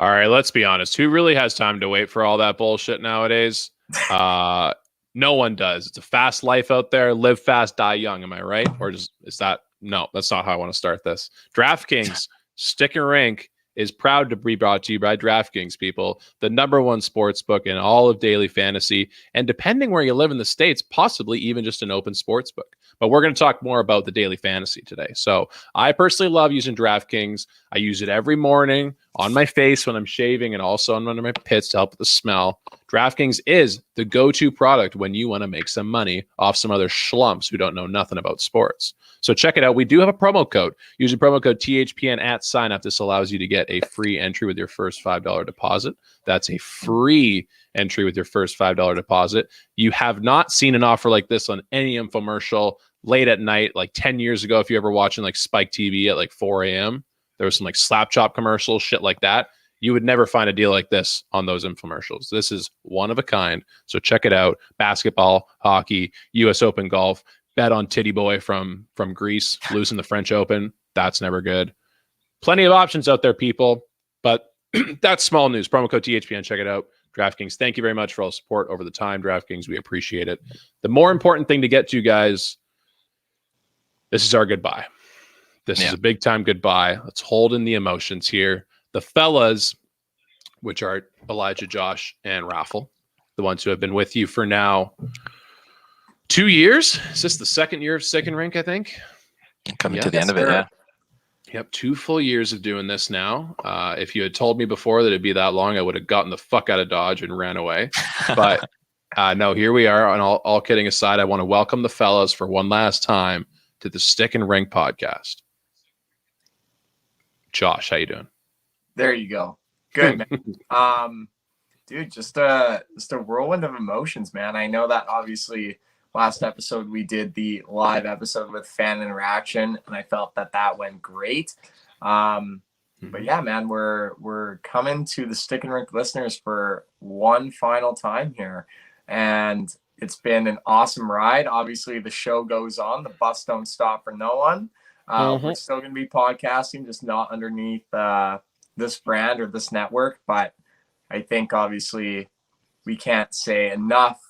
All right, let's be honest. Who really has time to wait for all that bullshit nowadays? No one does. It's a fast life out there. Live fast, die young. Am I right? Or is that no? That's not how I want to start this. DraftKings StickinRink is proud to be brought to you by DraftKings, people, the #1 sports book in all of daily fantasy, and depending where you live in the States, possibly even just an open sports book. But we're going to talk more about the daily fantasy today. So I personally love using DraftKings. I use it every morning on my face when I'm shaving and also under my pits to help with the smell. DraftKings is the go-to product when you want to make some money off some other schlumps who don't know nothing about sports. So check it out. We do have a promo code. Using promo code THPN at sign up. This allows you to get a free entry with your first $5 deposit. That's a free entry with your first $5 deposit. You have not seen an offer like this on any infomercial late at night, like 10 years ago. If you're ever watching like Spike TV at like 4 a.m., there was some like slap chop commercials, shit like that. You would never find a deal like this on those infomercials. This is one of a kind. So check it out. Basketball, hockey, US Open golf, bet on Titty Boy from Greece, losing the French Open. That's never good. Plenty of options out there, people. But that's small news. Promo code THPN. Check it out. DraftKings, thank you very much for all the support over the time. DraftKings, we appreciate it. The more important thing to get to, guys, this is our goodbye. This is a big time goodbye. Let's hold in the emotions here. The fellas, which are Elijah, Josh, and Raffle, the ones who have been with you for now 2 years. Is this the second year of StickinRink, I think? Coming to the end of it, yeah. Yep, 2 full years of doing this now. If you had told me before that it'd be that long, I would have gotten the fuck out of Dodge and ran away. But no, here we are. And all kidding aside, I want to welcome the fellas for one last time to the StickinRink podcast. Josh, how you doing? There you go. Good, man. Dude, just a whirlwind of emotions, man. I know that obviously last episode we did the live episode with fan interaction, and I felt that went great. But yeah, man, we're coming to the StickinRink listeners for one final time here, and it's been an awesome ride. Obviously, the show goes on. The bus don't stop for no one. We're still going to be podcasting, just not underneath this brand or this network. But I think obviously we can't say enough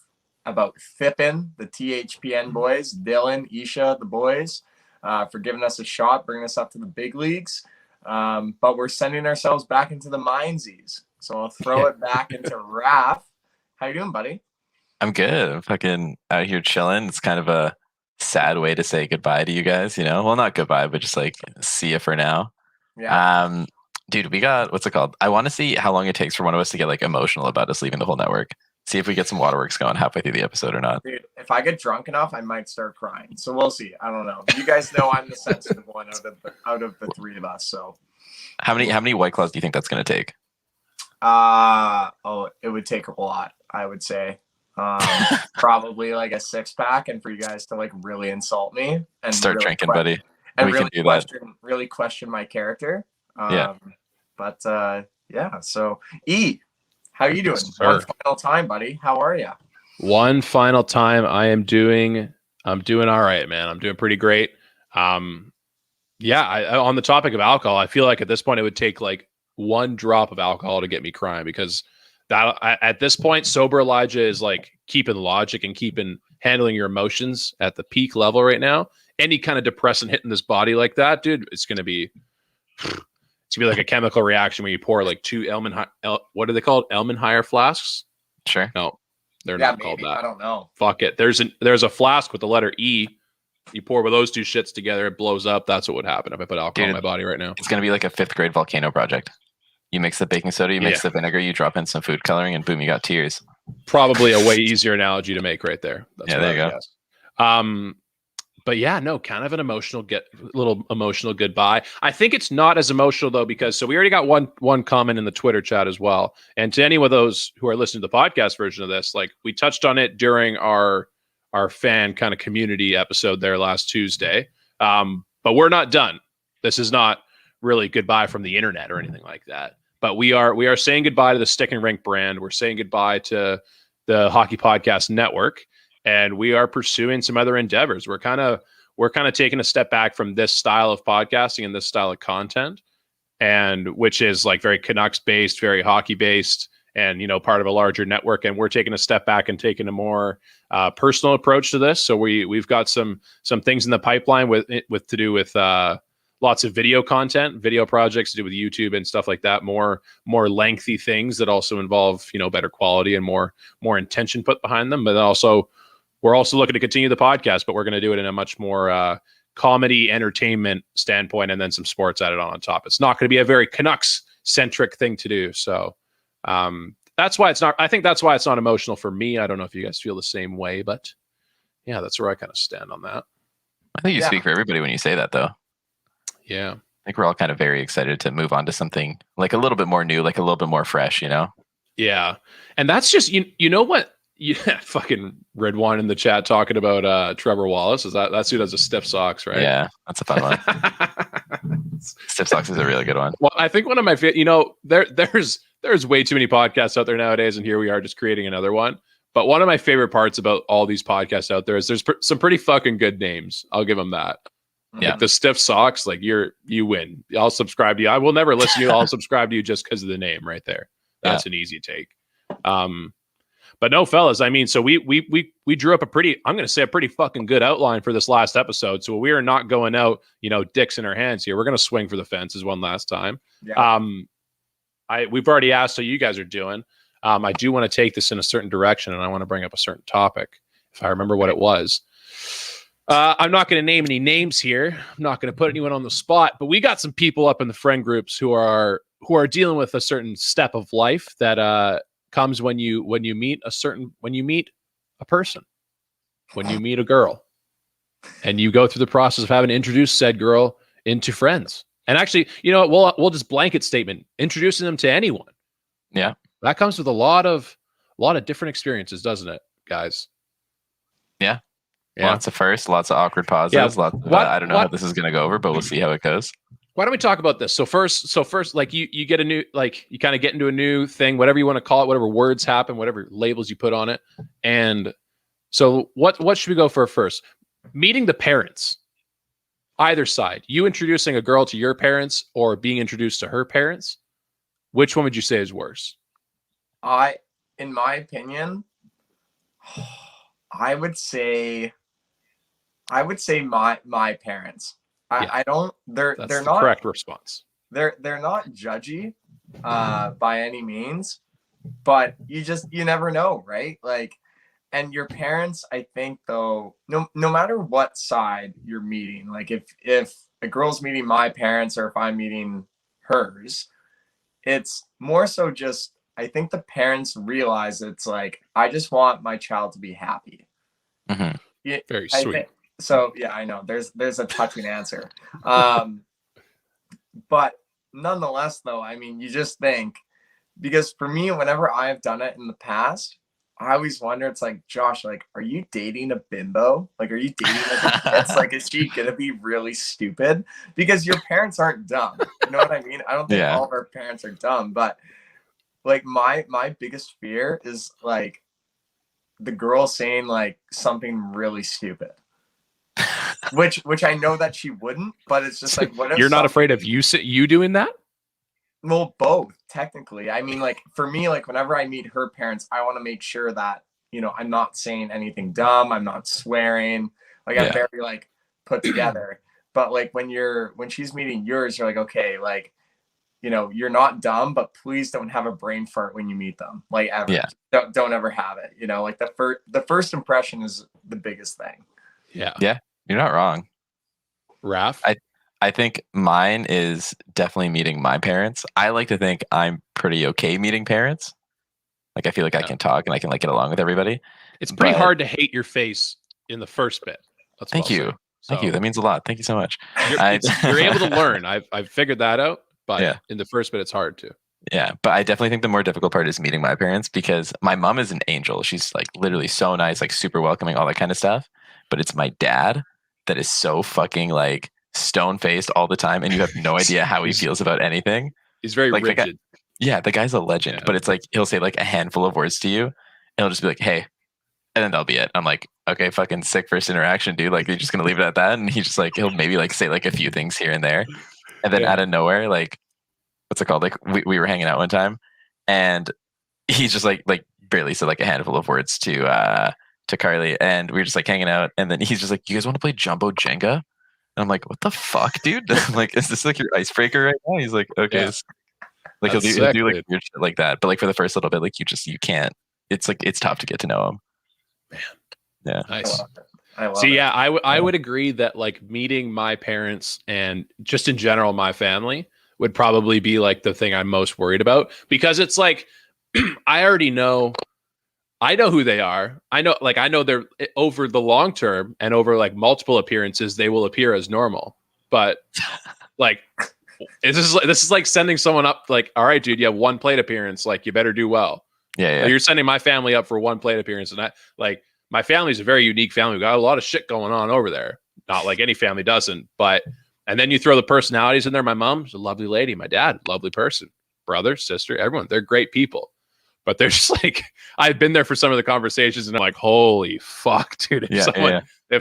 about Fippin, the THPN boys, Dylan, Isha, the boys, for giving us a shot, bringing us up to the big leagues. But we're sending ourselves back into the Mindsies. So I'll throw it back into Raph. How you doing, buddy? I'm good. I'm fucking out here chilling. It's kind of a sad way to say goodbye to you guys, you know? Well, not goodbye, but just like see you for now. Yeah. Dude, we got, what's it called? I want to see how long it takes for one of us to get like emotional about us leaving the whole network. See if we get some waterworks going halfway through the episode or not. Dude, if I get drunk enough, I might start crying. So we'll see. I don't know. You guys know I'm the sensitive one out of the three of us. So how many White Claws do you think that's going to take? It would take a lot, I would say. Probably like a 6-pack, and for you guys to like really insult me and start really drinking, buddy. And we really can do that. Really question my character. But yeah. So how are you doing? Yes, one final time, buddy. How are you? One final time. I'm doing all right, man. I'm doing pretty great. On the topic of alcohol, I feel like at this point it would take like one drop of alcohol to get me crying, because that at this point, sober Elijah is like keeping logic and handling your emotions at the peak level right now. Any kind of depressant hitting this body like that, dude, it's gonna be like a chemical reaction where you pour like 2 what are they called? Elmenhire flasks? Sure. No, they're not called that. I don't know. Fuck it. There's a flask with the letter E. You pour with those 2 shits together, it blows up. That's what would happen if I put alcohol in my body right now. It's gonna be like a 5th grade volcano project. You mix the baking soda, you mix the vinegar, you drop in some food coloring, and boom, you got tears. Probably a way easier analogy to make right there. That's there you go. But yeah, no, kind of an little emotional goodbye. I think it's not as emotional though, because we already got one comment in the Twitter chat as well. And to any of those who are listening to the podcast version of this, like we touched on it during our fan kind of community episode there last Tuesday. But we're not done. This is not really goodbye from the internet or anything like that. But we are saying goodbye to the StickinRink brand. We're saying goodbye to the Hockey Podcast Network, and we are pursuing some other endeavors. We're kind of taking a step back from this style of podcasting and this style of content, and which is like very Canucks based, very hockey based, and part of a larger network. And we're taking a step back and taking a more personal approach to this. So we've got some things in the pipeline with to do with lots of video content, video projects to do with YouTube and stuff like that. More lengthy things that also involve better quality and more intention put behind them. But also we're also looking to continue the podcast, but we're going to do it in a much more comedy entertainment standpoint, and then some sports added on top. It's not going to be a very Canucks centric thing to do. So that's why it's not. I think that's why it's not emotional for me. I don't know if you guys feel the same way, but yeah, that's where I kind of stand on that. I think you speak for everybody when you say that, though. Yeah, I think we're all kind of very excited to move on to something like a little bit more new, like a little bit more fresh. Yeah, and that's just you know what. Yeah, fucking Red Wine in the chat talking about Trevor Wallace. Is that's who does the stiff socks, right? Yeah, that's a fun one. Stiff socks is a really good one. Well, I think one of my there's way too many podcasts out there nowadays, and here we are just creating another one. But one of my favorite parts about all these podcasts out there is there's some pretty fucking good names. I'll give them that. Yeah, like the stiff socks, like you win. I'll subscribe to you. I will never listen to you. I'll subscribe to you just because of the name right there. That's an easy take. But no, fellas, I mean, so we drew up a pretty fucking good outline for this last episode. So we are not going out, dicks in our hands here. We're going to swing for the fences one last time. Yeah. We've already asked how you guys are doing. I do want to take this in a certain direction, and I want to bring up a certain topic, if I remember what it was. I'm not going to name any names here. I'm not going to put anyone on the spot, but we got some people up in the friend groups who are dealing with a certain step of life that comes when you meet a person, when you meet a girl, and you go through the process of having to introduce said girl into friends. And actually, we'll just blanket statement introducing them to anyone. Yeah, that comes with a lot of different experiences, doesn't it, guys? Yeah. Lots of firsts, lots of awkward pauses. Yeah. Lots of, I don't know how this is going to go over, but we'll see how it goes. Why don't we talk about this? So first, like you get a new, like you kind of get into a new thing, whatever you want to call it, whatever words happen, whatever labels you put on it. And so what should we go for first? Meeting the parents, either side. You introducing a girl to your parents or being introduced to her parents. Which one would you say is worse? In my opinion, I would say my parents. I don't. They're not correct response. They're not judgy, by any means, but you never know, right? Like, and your parents, I think though, no matter what side you're meeting, like if a girl's meeting my parents or if I'm meeting hers, it's more so just I think the parents realize it's like I just want my child to be happy. Mm-hmm. Yeah, very sweet. So yeah, I know there's a touching answer. But nonetheless though, I mean, you just think, because for me, whenever I've done it in the past, I always wonder, it's like, Josh, like, are you dating a bimbo? Like, are you dating it's like, is she gonna be really stupid? Because your parents aren't dumb. You know what I mean? I don't think all of our parents are dumb, but like my biggest fear is like the girl saying like something really stupid. which I know that she wouldn't, but it's just like, what if you're not afraid of you doing that? Well, both technically. I mean, like for me, like whenever I meet her parents, I want to make sure that, I'm not saying anything dumb. I'm not swearing. Like I'm very like put together. But like when she's meeting yours, you're like, okay, like, you're not dumb, but please don't have a brain fart when you meet them. Like ever. Yeah. Don't ever have it. Like the first impression is the biggest thing. Yeah. Yeah. You're not wrong. Raph? I think mine is definitely meeting my parents. I like to think I'm pretty okay meeting parents. Like I feel like I can talk and I can like get along with everybody. It's pretty hard to hate your face in the first bit. Thank you. Thank you. That means a lot. Thank you so much. You're able to learn. I've figured that out, but in the first bit, it's hard to. Yeah, but I definitely think the more difficult part is meeting my parents, because my mom is an angel. She's like literally so nice, like super welcoming, all that kind of stuff. But it's my dad that is so fucking like stone-faced all the time, and you have no idea how he feels about anything. He's very like, rigid. The guy's a legend. But it's like he'll say like a handful of words to you, and he'll just be like, "Hey," and then that'll be it. I'm like, okay, fucking sick first interaction, dude. Like you're just gonna leave it at that, and he's just like he'll maybe like say like a few things here and there, and then out of nowhere, like what's it called? Like we were hanging out one time, and he just like barely said like a handful of words to Carly, and we were just like hanging out, and then he's just like, "You guys want to play Jumbo Jenga?" And I'm like, "What the fuck, dude? I'm like, is this like your icebreaker right now?" He's like, "Okay." Yeah. Like That's he'll sick, do like dude. weird shit like that, but like for the first little bit, like you can't. It's like it's tough to get to know him. Yeah. Nice. I love See, it. yeah, I would agree that like meeting my parents and just in general my family would probably be like the thing I'm most worried about, because it's like I already know, I know who they are. I know they're over the long term and over like multiple appearances they will appear as normal. But like this is like sending someone up like, all right, dude, you have one plate appearance, like you better do well. Yeah. Like, you're sending my family up for one plate appearance, and I like my family's a very unique family. We got a lot of shit going on over there. Not like any family doesn't, but and then you throw the personalities in there. My mom's a lovely lady. My dad, lovely person. Brother, sister, everyone. They're great people. But they're just like, I've been there for some of the conversations, and I'm like, holy fuck, dude. If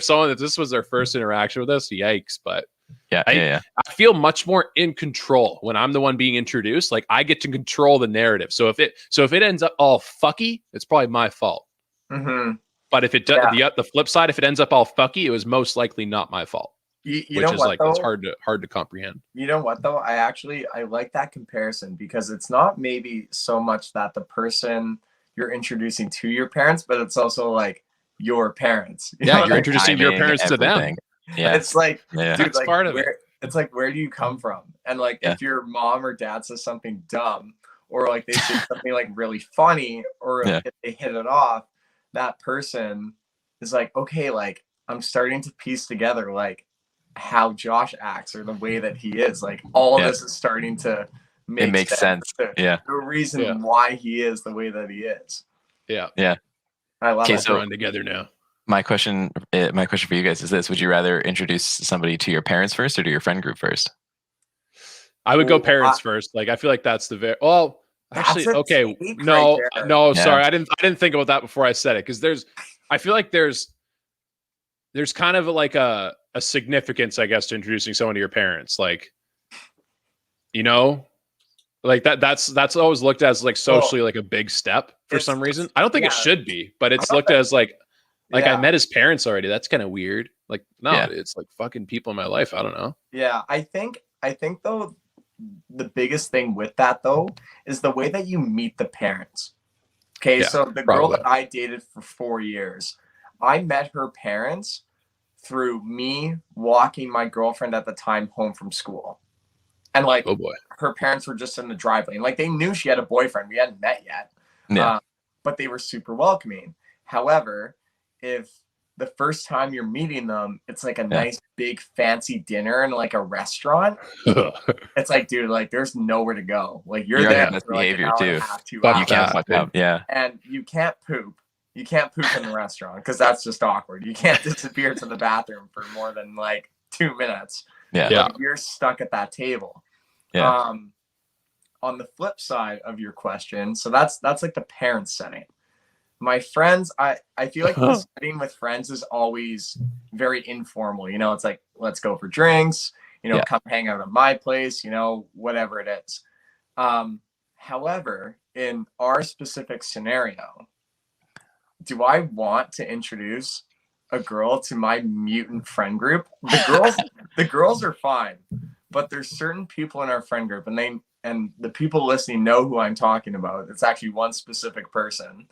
someone if this was their first interaction with us, yikes. But I feel much more in control when I'm the one being introduced. Like I get to control the narrative. So if it ends up all fucky, it's probably my fault. Mm-hmm. But if it does, the flip side, if it ends up all fucky, it was most likely not my fault. You which know is what, like though? it's hard to comprehend. You know what though? I like that comparison, because it's not maybe so much that the person you're introducing to your parents, but it's also like your parents. You're introducing your parents to them. Yeah. It's like, yeah. dude, That's like part of it. It's like, where do you come from? And like, if your mom or dad says something dumb, or like they say something like really funny, or if they hit it off, that person is like, okay, like I'm starting to piece together like how Josh acts or the way that he is. Like all of this is starting to make sense. The reason why he is the way that he is. Yeah. I love it. So run together now. My question for you guys is this: would you rather introduce somebody to your parents first or to your friend group first? I would go parents first. Like I feel like that's the actually okay. No, right no, sorry. I didn't think about that before I said it, because I feel like there's kind of like a significance, I guess, to introducing someone to your parents. Like, you know, like that's always looked at as like socially like a big step for some reason. I don't think it should be, but it's looked at as like I met his parents already. That's kind of weird. Like, no, it's like fucking people in my life. I don't know. Yeah, I think though the biggest thing with that though is the way that you meet the parents. Okay, so the girl that I dated for 4 years, I met her parents through me walking my girlfriend at the time home from school. And like, oh boy, her parents were just in the driveway. And like, they knew she had a boyfriend. We hadn't met yet. But they were super welcoming. However, if the first time you're meeting them, it's like a nice big fancy dinner in like a restaurant. It's like, dude, like there's nowhere to go. Like you're there for like an hour and a half, 2 hours. You can't fuck up. Yeah. And you can't poop. You can't poop in the restaurant because that's just awkward. You can't disappear to the bathroom for more than like 2 minutes. Yeah. Like, you're stuck at that table. Yeah. On the flip side of your question, so that's like the parents setting. My friends, I feel like the setting with friends is always very informal. You know, it's like, let's go for drinks, you know, come hang out at my place, you know, whatever it is. However, in our specific scenario, do I want to introduce a girl to my mutant friend group? The girls are fine, but there's certain people in our friend group, and the people listening know who I'm talking about. It's actually one specific person.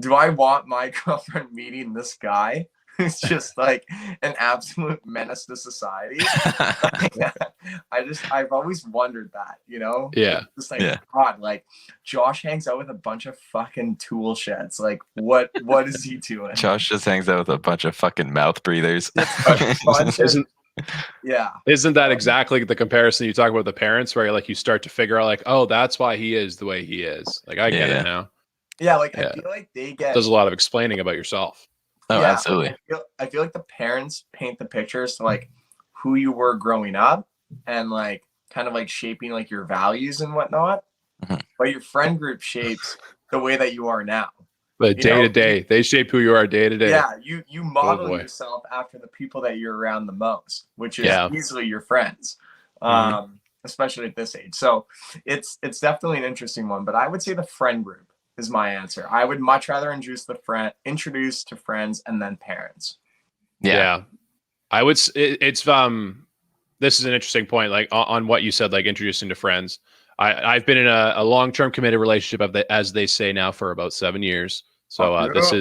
Do I want my girlfriend meeting this guy who's just like an absolute menace to society? I've always wondered that, you know? Yeah. Just like, God, like Josh hangs out with a bunch of fucking tool sheds. Like, what is he doing? Josh just hangs out with a bunch of fucking mouth breathers. Isn't that exactly the comparison you talk about with the parents, where like you start to figure out like, oh, that's why he is the way he is. Like I get it now. Yeah, like I feel like there's a lot of explaining about yourself. Oh, absolutely. I feel like the parents paint the pictures to like who you were growing up and like kind of like shaping like your values and whatnot. Mm-hmm. But your friend group shapes the way that you are now. But day to day, they shape who you are day to day. Yeah, you model yourself after the people that you're around the most, which is easily your friends. especially at this age. So it's definitely an interesting one, but I would say the friend group is my answer. I would much rather introduce to friends and then parents. Yeah. I would, it's, this is an interesting point, like on what you said, like introducing to friends. I've been in a long-term committed relationship as they say now for about 7 years. So this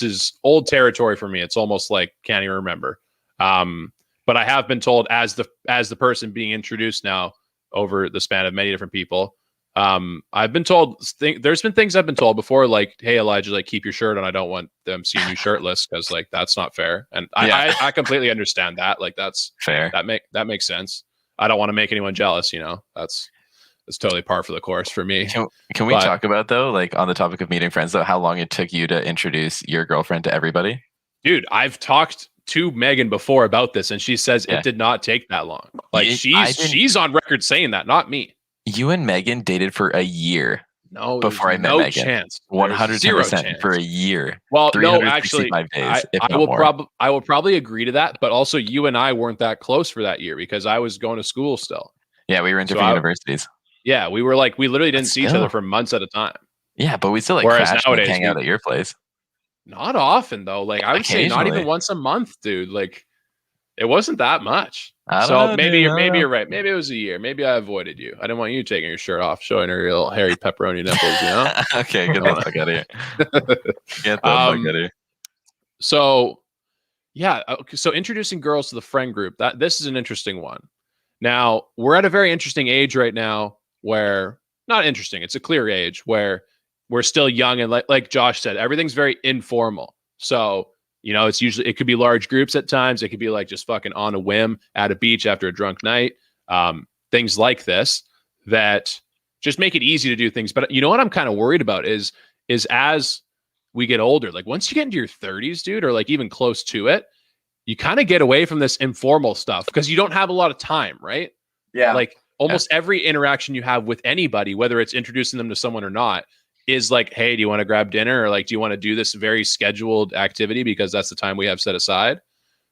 is old territory for me. It's almost like can't even remember. But I have been told as the person being introduced now over the span of many different people, I've been told there's been things I've been told before, like, hey, Elijah, like keep your shirt on. I don't want them seeing you shirtless because like that's not fair. And I completely understand that. Like that's fair. That makes sense. I don't want to make anyone jealous, that's totally par for the course for me. Can we talk about though, like on the topic of meeting friends though, how long it took you to introduce your girlfriend to everybody? Dude, I've talked to Megan before about this and she says it did not take that long. Like she's on record saying that, not me. You and Megan dated for a year. No, before I met no Megan. Chance. 110% for a year. Well, no, actually, days, I will probably agree to that. But also, you and I weren't that close for that year because I was going to school still. Yeah, we were in different universities. Yeah, we literally didn't see each other for months at a time. Yeah, but we still crashed and hang out at your place. Not often though. Like I would say, not even once a month, dude. Like it wasn't that much. Maybe you're right. Maybe it was a year. Maybe I avoided you. I didn't want you taking your shirt off, showing her your little hairy pepperoni nipples. Okay, get the fuck out of here. Get the fuck out of here. So, yeah. So introducing girls to the friend group. This is an interesting one. Now we're at a very interesting age right now, where not interesting. It's a clear age where we're still young and like Josh said, everything's very informal. So. It could be large groups at times. It could be like just fucking on a whim at a beach after a drunk night. Things like this that just make it easy to do things. But you know what I'm kind of worried about is as we get older, like once you get into your 30s, dude, or like even close to it, you kind of get away from this informal stuff because you don't have a lot of time, right? Yeah. Like almost every interaction you have with anybody, whether it's introducing them to someone or not, is like, hey, do you want to grab dinner? Or like, do you want to do this very scheduled activity because that's the time we have set aside?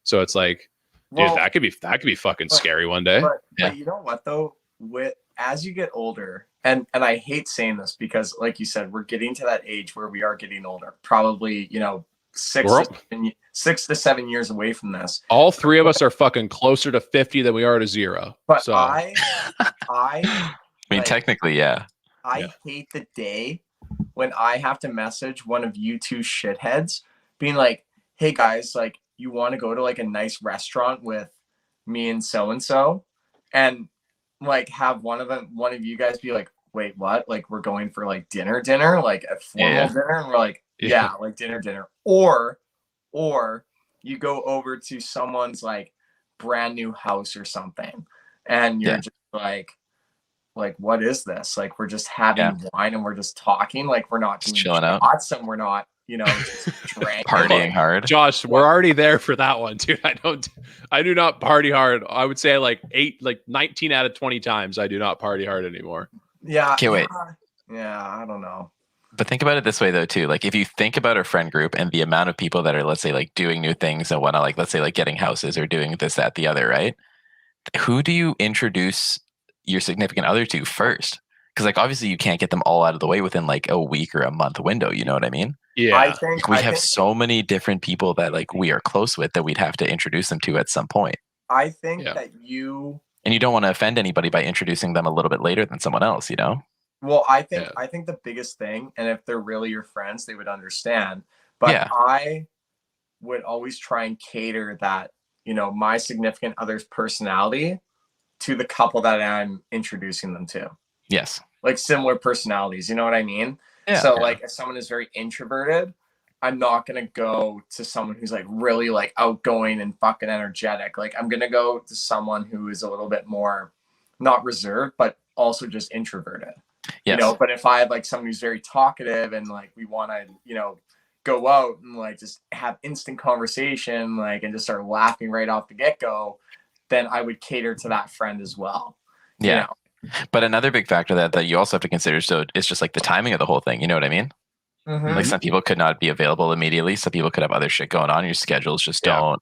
So it's like, dude, that could be fucking scary one day. But you know what though? As you get older, and I hate saying this because like you said, we're getting to that age where we are getting older. Probably, 6 to 7 years away from this. All three of us are fucking closer to 50 than we are to 0. But so. I mean, technically, yeah. I hate the day when I have to message one of you two shitheads being like, hey guys, like you want to go to like a nice restaurant with me and so and like have one of you guys be like, wait, what? Like we're going for like dinner, like a formal dinner, and we're like, yeah, like dinner. Or you go over to someone's like brand new house or something and you're just like what is this? Like we're just having wine and we're just talking, like we're not doing chilling out and we're not just drinking. Partying hard. Josh, we're already there for that one, dude. I do not party hard. I would say like 19 out of 20 times I do not party hard anymore. Yeah. Okay, wait. Yeah, I don't know. But think about it this way though too. Like if you think about a friend group and the amount of people that are, let's say, like doing new things and whatnot, like let's say like getting houses or doing this, that, the other, right? Who do you introduce your significant other to first? Because like obviously you can't get them all out of the way within like a week or a month window, you know what I mean? Yeah. I think we have so many different people that like we are close with that we'd have to introduce them to at some point. I think that and you don't want to offend anybody by introducing them a little bit later than someone else, Well, I think the biggest thing, and if they're really your friends, they would understand. But I would always try and cater that, my significant other's personality to the couple that I'm introducing them to. Yes. Like similar personalities, you know what I mean? Yeah. So like if someone is very introverted, I'm not going to go to someone who's like really like outgoing and fucking energetic. Like I'm going to go to someone who is a little bit more not reserved, but also just introverted. Yes. But if I had like someone who's very talkative and like we want to, go out and like just have instant conversation, like, and just start laughing right off the get-go, then I would cater to that friend as well. Yeah. But another big factor that you also have to consider is just like the timing of the whole thing. You know what I mean? Mm-hmm. Like some people could not be available immediately. Some people could have other shit going on. Your schedules just don't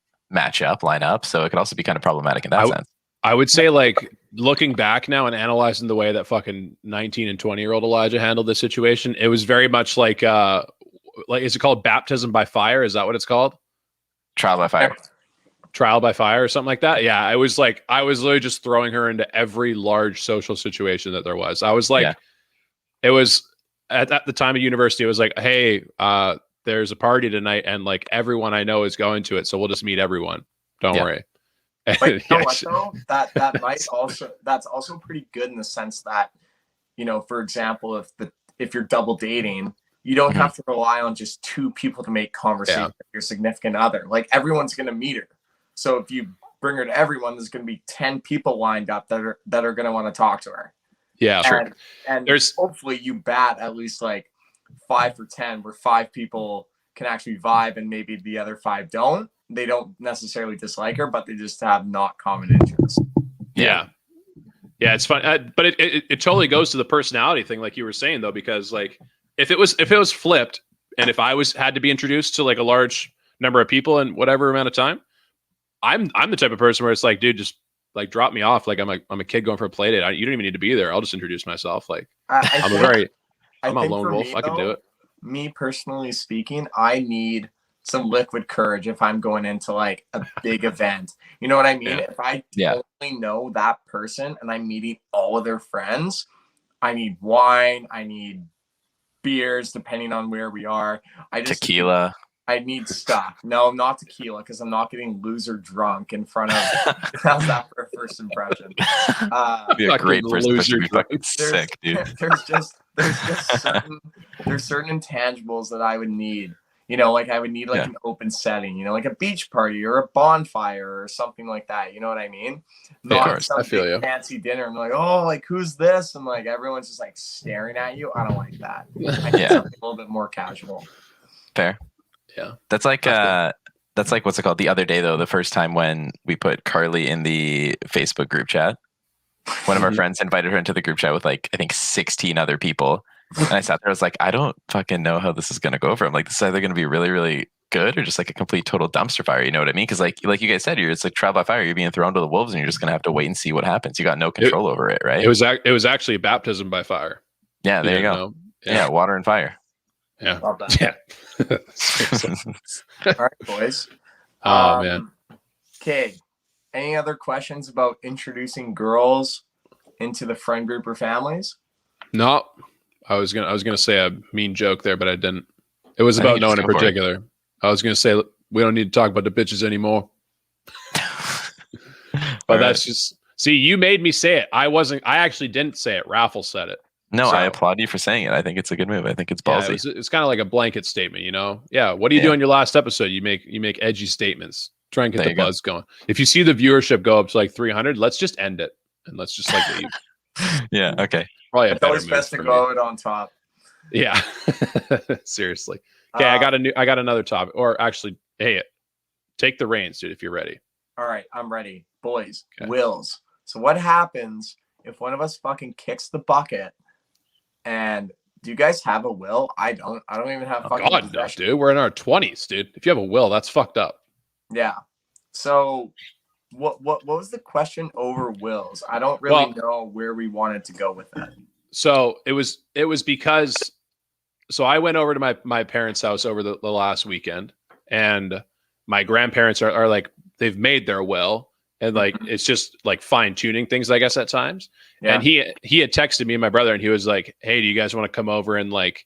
line up. So it could also be kind of problematic in that sense. I would say, like, looking back now and analyzing the way that fucking 19 and 20-year-old Elijah handled this situation, it was very much like is it called baptism by fire? Is that what it's called? Trial by fire. Trial by fire or something like that. Yeah, I was literally just throwing her into every large social situation that there was. I was like, it was at the time of university, it was like, hey, there's a party tonight and like everyone I know is going to it, so we'll just meet everyone. Don't worry. But you know what though? That's also pretty good in the sense that, you know, for example, if you're double dating, you don't have to rely on just two people to make conversation with your significant other. Like everyone's gonna meet her. So if you bring her to everyone, there's gonna be 10 people lined up that are gonna want to talk to her. Yeah, sure. And there's hopefully you bat at least like 5 for 10 where 5 people can actually vibe and maybe the other 5 don't. They don't necessarily dislike her, but they just have not common interests. Yeah, it's fun, but it totally goes to the personality thing, like you were saying though, because like if it was flipped, and if I had to be introduced to like a large number of people in whatever amount of time, I'm the type of person where it's like, dude, just like drop me off, like I'm a kid going for a play date. You don't even need to be there. I'll just introduce myself. Like I'm a lone wolf. I can do it. Me personally speaking, I need some liquid courage if I'm going into like a big event. You know what I mean? If I only know that person and I'm meeting all of their friends, I need wine, I need beers, depending on where we are. Tequila. I need stuff. No, not tequila, because I'm not getting loser drunk in front of. How's that for a first impression? Be a great first impression. Fucking sick, dude. There's certain intangibles that I would need. You know, like I would need like an open setting, you know, like a beach party or a bonfire or something like that. You know what I mean? Not some big fancy dinner and like, oh, like who's this? And like everyone's just like staring at you. I don't like that. I need something a little bit more casual. Fair. Yeah. That's like what's it called? The other day though, the first time when we put Carly in the Facebook group chat, one of our friends invited her into the group chat with like I think 16 other people. And I sat there, I was like, I don't fucking know how this is going to go over. I'm like, this is either going to be really, really good or just like a complete total dumpster fire. You know what I mean? Because like you guys said, it's like trial by fire. You're being thrown to the wolves and you're just going to have to wait and see what happens. You got no control over it, right? It was actually baptism by fire. Yeah, there you go. Yeah, water and fire. Yeah. Love that. Yeah. All right, boys. Oh, man. Okay. Any other questions about introducing girls into the friend group or families? No. I was gonna say a mean joke there, but I didn't. It was about no one in particular. I was gonna say we don't need to talk about the bitches anymore. But that's just you made me say it. I actually didn't say it. Raffle said it. No, I applaud you for saying it. I think it's a good move. I think it's ballsy. Yeah, it's kind of like a blanket statement, you know? Yeah. What do you do in your last episode? You make edgy statements. Try and get the buzz going. If you see the viewership go up to like 300, let's just end it and let's just like leave. Yeah. Okay. Probably it's always best to go out on top. Yeah. Seriously. Okay, I got another topic. Or actually, hey, take the reins, dude, if you're ready. All right, I'm ready. Boys, wills. So what happens if one of us fucking kicks the bucket and do you guys have a will? I don't even have fucking God, no, dude. We're in our 20s, dude. If you have a will, that's fucked up. Yeah. So what was the question over wills? I don't really know where we wanted to go with that. So it was because I went over to my parents' house over the last weekend, and my grandparents are like, they've made their will, and like it's just like fine tuning things, I guess, at times. Yeah. And he had texted me and my brother, and he was like, hey, do you guys want to come over and like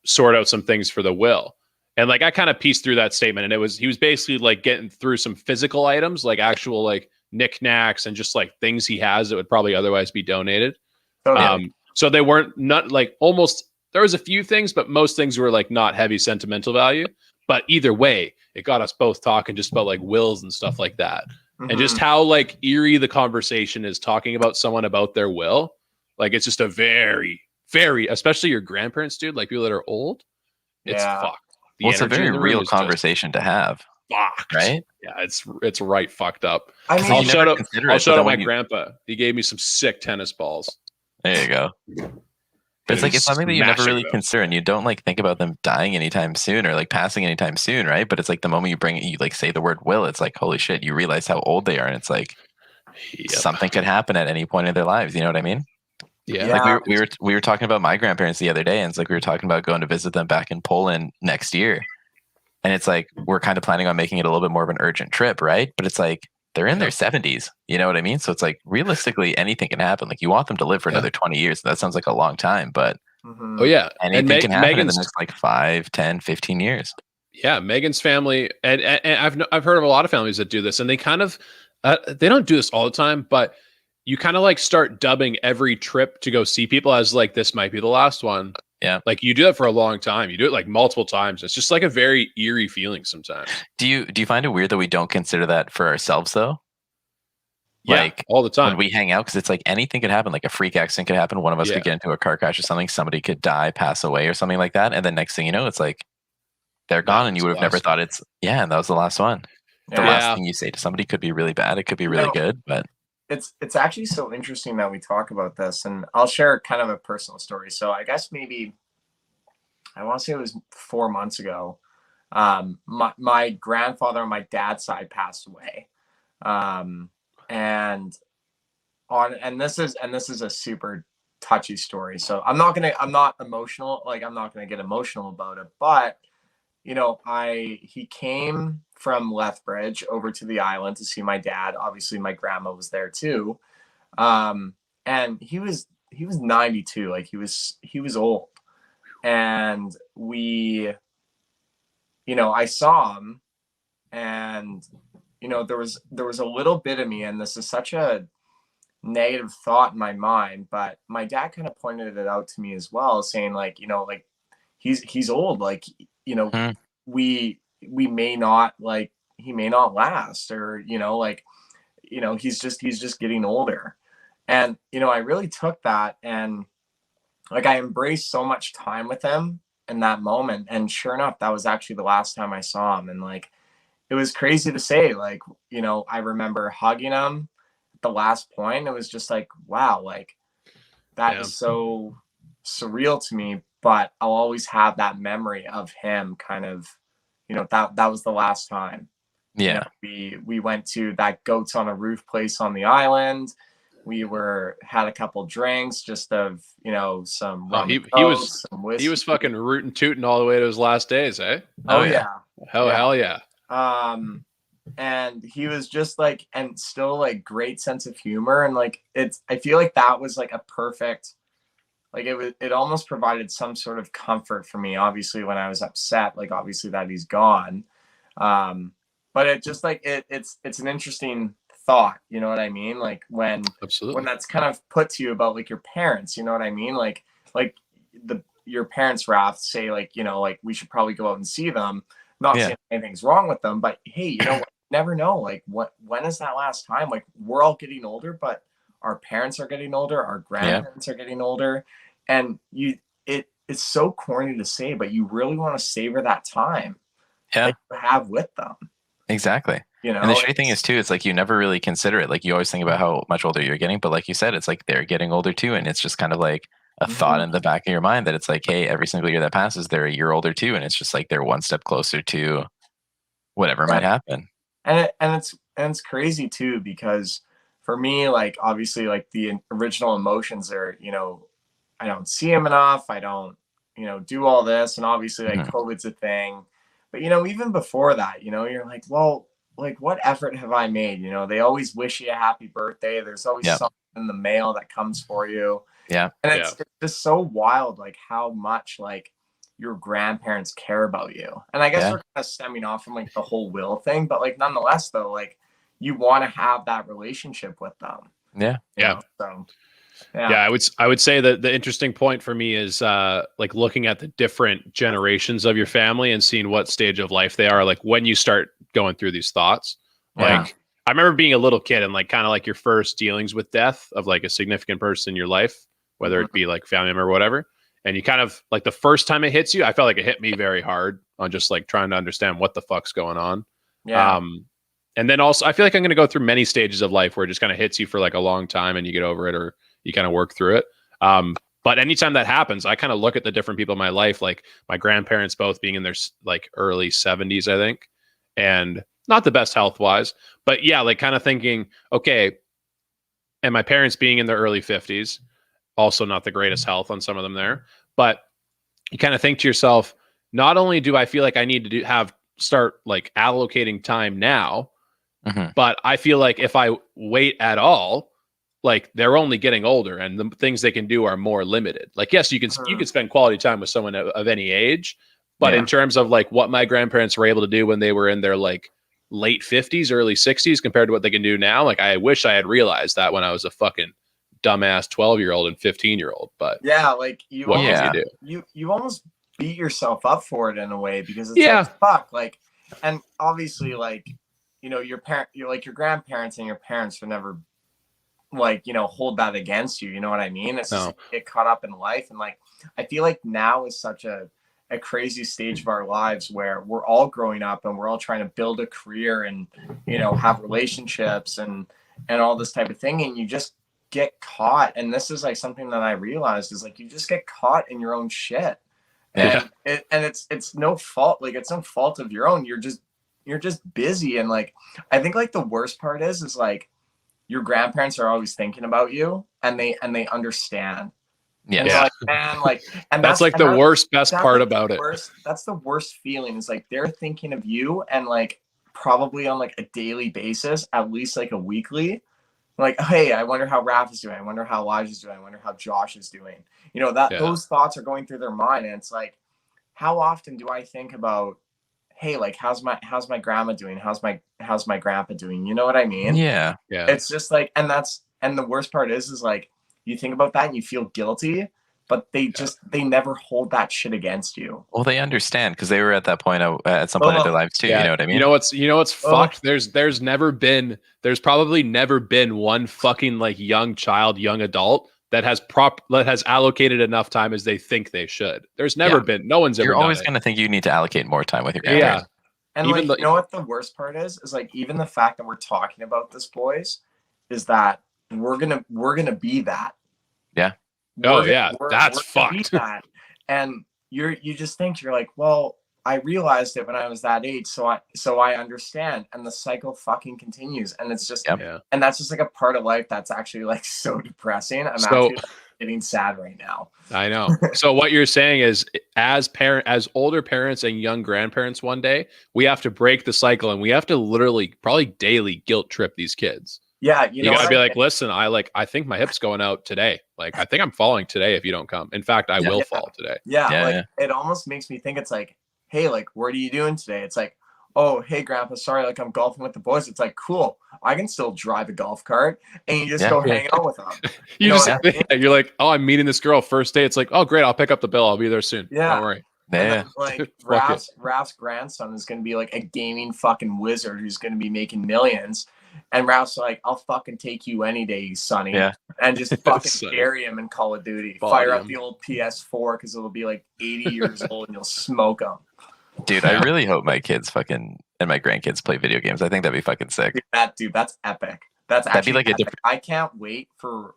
sort out some things for the will? And like I kind of pieced through that statement, and he was basically like getting through some physical items, like actual like knickknacks and just like things he has that would probably otherwise be donated. Totally. So they weren't not like almost, there was a few things, but most things were like not heavy sentimental value. But either way, it got us both talking just about like wills and stuff like that. Mm-hmm. And just how like eerie the conversation is talking about someone about their will. Like it's just a very, very, especially your grandparents, dude, like people that are old, it's fucked. Well, it's a very real conversation to have. Fucked. Right? Yeah, it's right fucked up. I mean, I'll shout out my grandpa. He gave me some sick tennis balls. There you go. But it's like it's something that you never really them. consider, and you don't like think about them dying anytime soon or like passing anytime soon, right? But it's like the moment you bring it, you like say the word will, it's like holy shit, you realize how old they are, and it's like something could happen at any point in their lives. You know what I mean? Yeah. Like we were talking about my grandparents the other day, and it's like we were talking about going to visit them back in Poland next year, and it's like we're kind of planning on making it a little bit more of an urgent trip, right? But it's like they're in their 70s. You know what I mean? So it's like realistically anything can happen. Like you want them to live for another 20 years. That sounds like a long time, but Oh yeah. anything can happen in the next like 5, 10, 15 years. Yeah, Megan's family, and I've heard of a lot of families that do this, and they kind of they don't do this all the time, but you kind of like start dubbing every trip to go see people as like this might be the last one. Yeah, like you do that for a long time. You do it like multiple times. It's just like a very eerie feeling sometimes. Do you find it weird that we don't consider that for ourselves though? Yeah, like all the time when we hang out, because it's like anything could happen. Like a freak accident could happen. One of us could get into a car crash or something. Somebody could die, pass away, or something like that. And then next thing you know, it's like they're gone, and you would have never thought it's and that was the last one. The last thing you say to somebody could be really bad. It could be really good, but it's actually so interesting that we talk about this, and I'll share kind of a personal story. So I guess maybe I want to say it was 4 months ago. My grandfather on my dad's side passed away, and this is a super touchy story. So I'm not emotional. Like I'm not gonna get emotional about it, but you know, he came from Lethbridge over to the island to see my dad. Obviously, my grandma was there too, and he was 92. Like he was old, and we, you know, I saw him, and you know, there was a little bit of me, and this is such a negative thought in my mind, but my dad kind of pointed it out to me as well, saying like, you know, like he's old, like, you know, we may not, like, he may not last, or, you know, like, you know, he's just getting older. And, you know, I really took that, and like I embraced so much time with him in that moment. And sure enough, that was actually the last time I saw him. And like, it was crazy to say, like, you know, I remember hugging him at the last point. It was just like, wow, like that is so surreal to me, but I'll always have that memory of him kind of, you know, that was the last time. Yeah. You know, we went to that Goats on a Roof place on the island. We had a couple drinks, just of, you know, some rum, he was fucking rootin' tootin' all the way to his last days, eh? Oh yeah. Hell yeah. And he was just like, and still like great sense of humor, and like I feel like that was like a perfect, like it almost provided some sort of comfort for me, obviously when I was upset, like obviously that he's gone. But it just like it's an interesting thought, you know what I mean? Like when that's kind of put to you about like your parents, you know what I mean? Like your parents, Raph, say like, you know, like we should probably go out and see them. Not saying anything's wrong with them, but hey, you know, you never know. Like when is that last time? Like we're all getting older, but our parents are getting older, our grandparents are getting older, and it's so corny to say, but you really want to savor that time that you have with them. Exactly. You know, and the shitty thing is too, it's like you never really consider it. Like you always think about how much older you're getting, but like you said, it's like they're getting older too, and it's just kind of like a thought in the back of your mind that it's like, hey, every single year that passes, they're a year older too, and it's just like they're one step closer to whatever might happen. And it's crazy too, because for me, like obviously, like the original emotions are, you know, I don't see him enough. I don't, you know, do all this, and obviously, like COVID's a thing. But you know, even before that, you know, you're like, well, like what effort have I made? You know, they always wish you a happy birthday. There's always something in the mail that comes for you. Yeah. And it's just so wild, like how much like your grandparents care about you. And I guess we're kind of stemming off from like the whole will thing, but like nonetheless though, like you want to have that relationship with them. Yeah. Yeah. So I would say that the interesting point for me is like looking at the different generations of your family and seeing what stage of life they are, like when you start going through these thoughts. Like I remember being a little kid and like kind of like your first dealings with death of like a significant person in your life, whether it be like family member or whatever. And you kind of like the first time it hits you, I felt like it hit me very hard on just like trying to understand what the fuck's going on. Yeah. And then also I feel like I'm going to go through many stages of life where it just kind of hits you for like a long time and you get over it or you kind of work through it. But anytime that happens, I kind of look at the different people in my life, like my grandparents both being in their like early 70s, I think, and not the best health wise, but yeah, like kind of thinking, okay, and my parents being in their early 50s, also not the greatest health on some of them there, but you kind of think to yourself, not only do I feel like I need to start like allocating time now, but I feel like if I wait at all, like they're only getting older and the things they can do are more limited. Like, yes, you can spend quality time with someone of any age, but in terms of like what my grandparents were able to do when they were in their like late 50s, early 60s compared to what they can do now, like I wish I had realized that when I was a fucking dumbass 12-year-old and 15-year-old. But yeah, like what can you do? You almost beat yourself up for it in a way, because it's like, fuck, like, and obviously, like, you know, your grandparents and your parents would never, like, you know, hold that against you. You know what I mean? It's just like, you get caught up in life. And like, I feel like now is such a crazy stage of our lives where we're all growing up and we're all trying to build a career and, you know, have relationships and all this type of thing. And you just get caught. And this is like something that I realized is like, you just get caught in your own shit. And it's no fault. Like, it's no fault of your own. You're just busy. And like, I think like the worst part is like, your grandparents are always thinking about you and they understand. Yeah. And like, man, like, and that's like the best part about it. That's the worst feeling, is like they're thinking of you, and like probably on like a daily basis, at least like a weekly. Like, hey, I wonder how Raph is doing. I wonder how Elijah's doing. I wonder how Josh is doing. You know, those thoughts are going through their mind. And it's like, how often do I think about, hey, like, how's my grandma doing? How's my grandpa doing? You know what I mean? Yeah. It's just like, and the worst part is like, you think about that and you feel guilty, but they never hold that shit against you. Well, they understand because they were at that point at some point in their lives too. You know what I mean? You know what's fucked? There's probably never been one fucking like young adult that has allocated enough time as they think they should. There's never been. No one's ever. You're always going to think you need to allocate more time with your grandparents. And even like, you know what the worst part is like, even the fact that we're talking about this, boys, is that we're gonna be that. Yeah. That's fucked. That. And you just think, you're like, well, I realized it when I was that age, so I understand, and the cycle fucking continues, and it's just and that's just like a part of life that's actually like so depressing. I'm actually getting sad right now. I know. So what you're saying is, as older parents and young grandparents, one day we have to break the cycle, and we have to literally probably daily guilt trip these kids. Yeah, you gotta be like, listen, I think my hip's going out today. Like, I think I'm falling today if you don't come. In fact, I will fall today. Yeah, it almost makes me think, it's like, hey, like, what are you doing today? It's like, oh, hey, Grandpa, sorry, like, I'm golfing with the boys. It's like, cool, I can still drive a golf cart, and you just go hang out with them. You're like, oh, I'm meeting this girl first day. It's like, oh, great, I'll pick up the bill. I'll be there soon. Yeah, don't worry. Then, like, Ralph's grandson is going to be like a gaming fucking wizard who's going to be making millions. And Ralph's like, I'll fucking take you any day, Sonny. Yeah. And just fucking bury him in Call of Duty. Fire up the old PS4 because it'll be like 80 years old and you'll smoke them. Dude, I really hope my kids and my grandkids play video games. I think that'd be fucking sick. Dude, that's epic. That'd be like epic. I can't wait for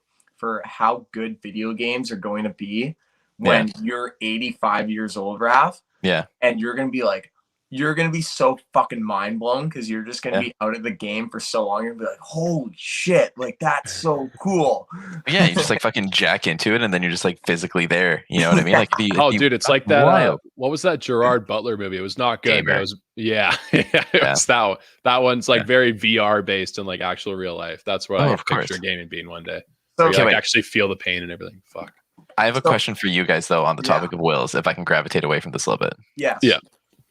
how good video games are going to be when you're 85 years old, Raph. Yeah. And you're going to be so fucking mind blown because you're just going to be out of the game for so long. You're going to be like, holy shit, like, that's so cool. Yeah, you just like fucking jack into it and then you're just like physically there. You know what I mean? Like, dude, it's like that. What was that Gerard Butler movie? It was not good. It was, it was that one's like very VR based in like actual real life. That's what I picture gaming being one day. So you like actually feel the pain and everything. Fuck. I have a question for you guys though on the topic of wills, if I can gravitate away from this a little bit. Yes. Yeah.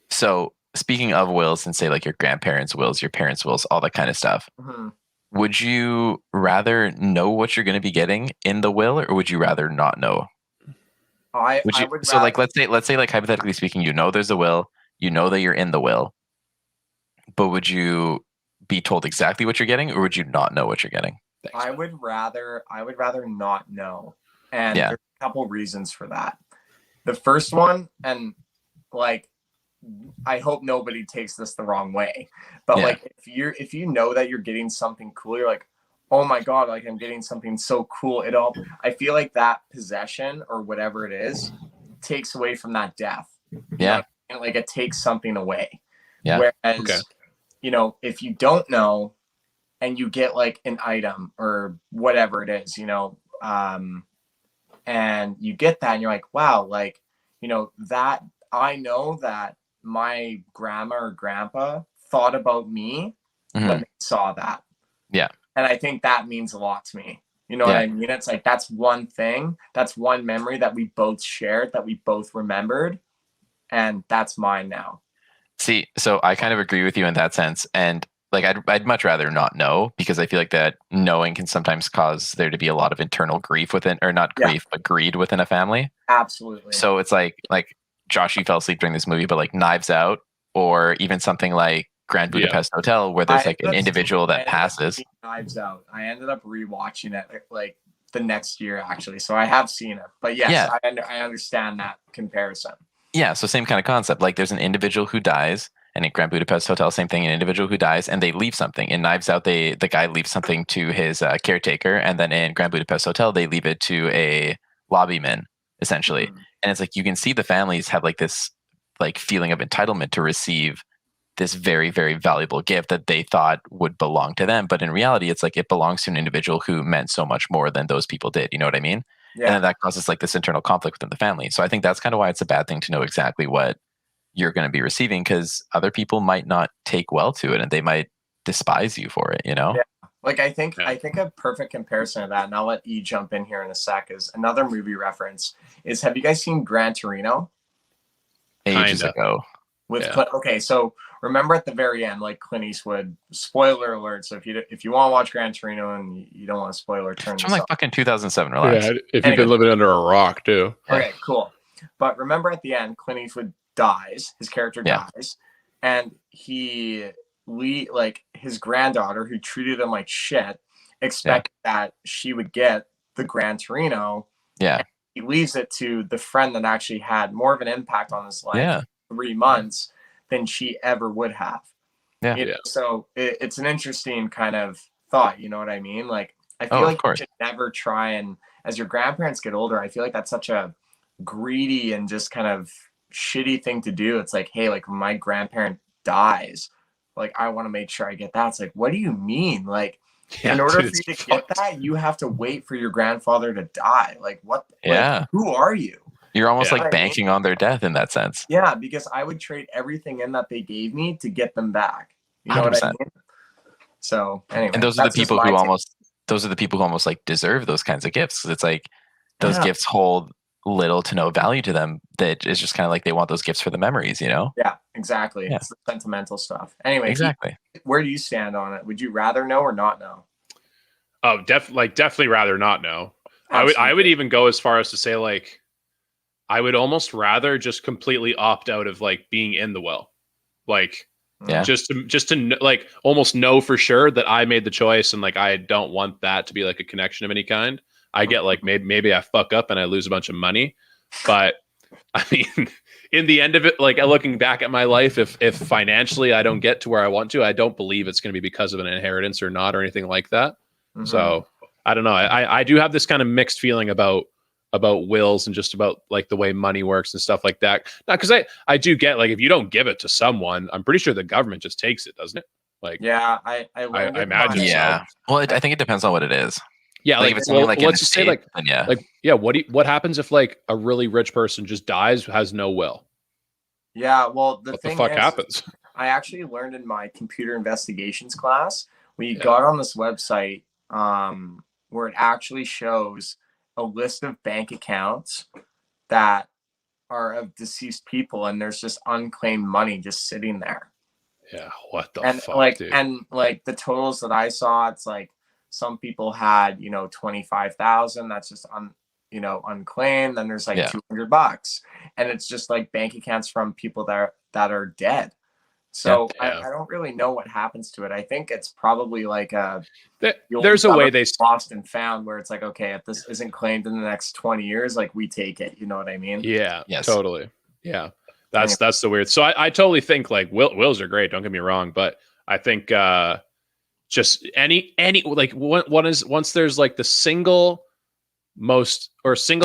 So speaking of wills and say like your grandparents' wills, your parents' wills, all that kind of stuff, would you rather know what you're going to be getting in the will, or would you rather not know? Let's say like hypothetically speaking, you know there's a will, you know that you're in the will, but would you be told exactly what you're getting, or would you not know what you're getting? Thanks, I would rather not know, and there's a couple reasons for that. The first one, and like, I hope nobody takes this the wrong way, but like, if you know that you're getting something cool, you're like, oh my God, like I'm getting something so cool. I feel like that possession or whatever it is takes away from that death. Yeah. Like it takes something away. Yeah. Whereas, Okay. if you don't know and you get like an item or whatever it is, and you get that and you're like, wow, like, that I know that my grandma or grandpa thought about me when they saw that. Yeah. And I think that means a lot to me. You know Yeah. what I mean? It's like, that's one thing, that's one memory that we both shared, that we both remembered. And that's mine now. See, so I kind of agree with you in that sense. And like, I'd much rather not know, because I feel like that knowing can sometimes cause there to be a lot of internal grief within, or not grief, but greed within a family. Absolutely. So it's like Josh, you fell asleep during this movie, but like Knives Out, or even something like Grand Budapest Hotel, where there's like an individual that passes. Knives Out. I ended up rewatching it like the next year, actually. So I have seen it, but yes, I understand that comparison. Yeah, so same kind of concept. Like there's an individual who dies, and in Grand Budapest Hotel, same thing. An individual who dies, and they leave something. In Knives Out, the guy leaves something to his caretaker, and then in Grand Budapest Hotel, they leave it to a lobbyman, essentially. Mm-hmm. And it's like you can see the families have like this like feeling of entitlement to receive this very, very valuable gift that they thought would belong to them, but in reality, it's like it belongs to an individual who meant so much more than those people did. You know what I mean? Yeah. And then that causes like this internal conflict within the family. So I think that's kind of why it's a bad thing to know exactly what you're going to be receiving, because other people might not take well to it and they might despise you for it, Yeah. Like I think a perfect comparison of that, and I'll let E jump in here in a sec, is another movie reference is, have you guys seen Gran Torino? Ages ago. Okay, so remember at the very end, like Clint Eastwood, spoiler alert. So if you want to watch Gran Torino and you don't want a spoiler, turn it's this from like off. fucking 2007. Relax. Yeah, if you've been living under a rock too. Okay, cool. But remember at the end, Clint Eastwood dies. His character dies, and his granddaughter, who treated him like shit, expected that she would get the Gran Torino. Yeah. He leaves it to the friend that actually had more of an impact on his life. Yeah. 3 months than she ever would have. Yeah. So it's an interesting kind of thought. You know what I mean? Like, I feel like you should never try and, as your grandparents get older, I feel like that's such a greedy and just kind of shitty thing to do. It's like, hey, like when my grandparent dies, like I want to make sure I get that. It's like, what do you mean? Like, in order for you to get that, you have to wait for your grandfather to die. Like, what? Like, who are you? You're almost like banking on their death in that sense. Yeah, because I would trade everything in that they gave me to get them back. You know 100%. What I mean? So anyway, and those are the people who almost like deserve those kinds of gifts. It's like those gifts hold little to no value to them. That is just kind of like they want those gifts for the memories, Yeah, exactly. Yeah. It's the sentimental stuff. Anyway, exactly. Where do you stand on it? Would you rather know or not know? Oh, definitely rather not know. I would even go as far as to say like, I would almost rather just completely opt out of like being in the will, like just to like almost know for sure that I made the choice, and like I don't want that to be like a connection of any kind. I get like maybe I fuck up and I lose a bunch of money, but I mean, in the end of it, like looking back at my life, if financially I don't get to where I want to, I don't believe it's going to be because of an inheritance or not or anything like that. Mm-hmm. So I don't know. I do have this kind of mixed feeling about wills and just about like the way money works and stuff like that. Now, because I do get like if you don't give it to someone, I'm pretty sure the government just takes it, doesn't it? Like I imagine. Yeah. Well, I think it depends on what it is. Yeah, like if it's like let's just say like what happens if like a really rich person just dies, has no will? Yeah, well, what the fuck happens? I actually learned in my computer investigations class, we got on this website where it actually shows a list of bank accounts that are of deceased people, and there's just unclaimed money just sitting there. Yeah, what the fuck, like, dude? And like the totals that I saw, it's like some people had 25,000. That's just unclaimed. Then there's like $200, and it's just like bank accounts from people that are dead. So I don't really know what happens to it. I think it's probably like there's a way they lost and found, where it's like, okay, if this isn't claimed in the next 20 years, like we take it. You know what I mean? Yeah, yes. Totally. Yeah, that's the weird. So I totally think like wills are great. Don't get me wrong, but I think just any like one is once there's like the single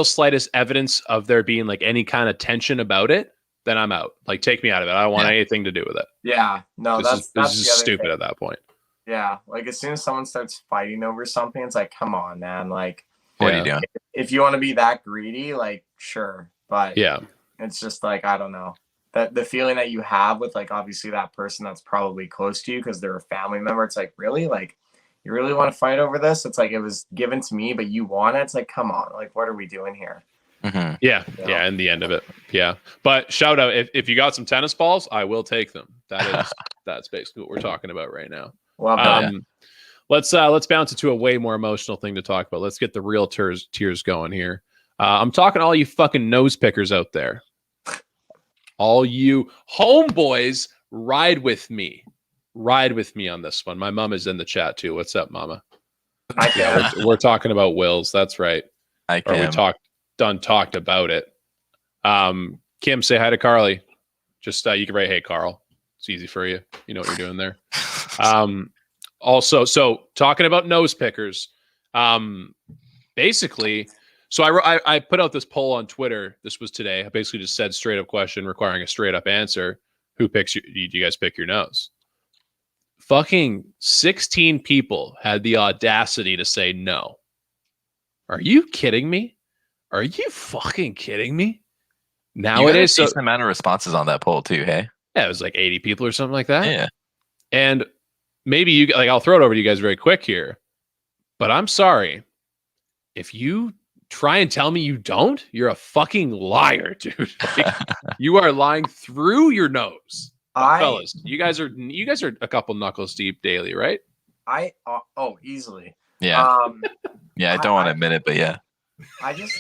slightest evidence of there being like any kind of tension about it, then I'm out. Like, take me out of it. I don't want anything to do with it. Yeah, no, This that's is the other stupid thing. at that point. Yeah, like as soon as someone starts fighting over something, it's like, come on, man. Like, What are you doing? if you want to be that greedy, like, sure, but Yeah, it's just like, I don't know, that the feeling that you have with like obviously that person that's probably close to you because they're a family member. It's like, really, like, you really want to fight over this? It's like, it was given to me, but you want it. It's like, come on, like, what are we doing here? Mhm. yeah. In the end of it, yeah. But shout out if you got some tennis balls, I will take them. That's basically what we're talking about right now. Well, Let's bounce it to a way more emotional thing to talk about. Let's get the real tears going here. I'm talking to all you fucking nose pickers out there. All you homeboys, ride with me. Ride with me on this one. My mom is in the chat too. What's up, mama? Yeah, we're talking about wills. That's right. I Or we can. talked about it. Kim, say hi to Carly. Just you can write, hey Carl. It's easy for you. You know what you're doing there. Also, so talking about nose pickers, basically, so I put out this poll on Twitter. This was today. I basically just said straight up question requiring a straight up answer. Who picks do you guys pick your nose? Fucking 16 people had the audacity to say no. Are you kidding me? Are you fucking kidding me? Nowadays, you got a decent amount of responses on that poll too, hey? Yeah, it was like 80 people or something like that. Yeah. And maybe you like, I'll throw it over to you guys very quick here, but I'm sorry. If you try and tell me you don't, you're a fucking liar, dude. Like, you are lying through your nose. Fellas, you guys are a couple knuckles deep daily, right? Easily. Yeah. Yeah, I don't want to admit it, but yeah. I just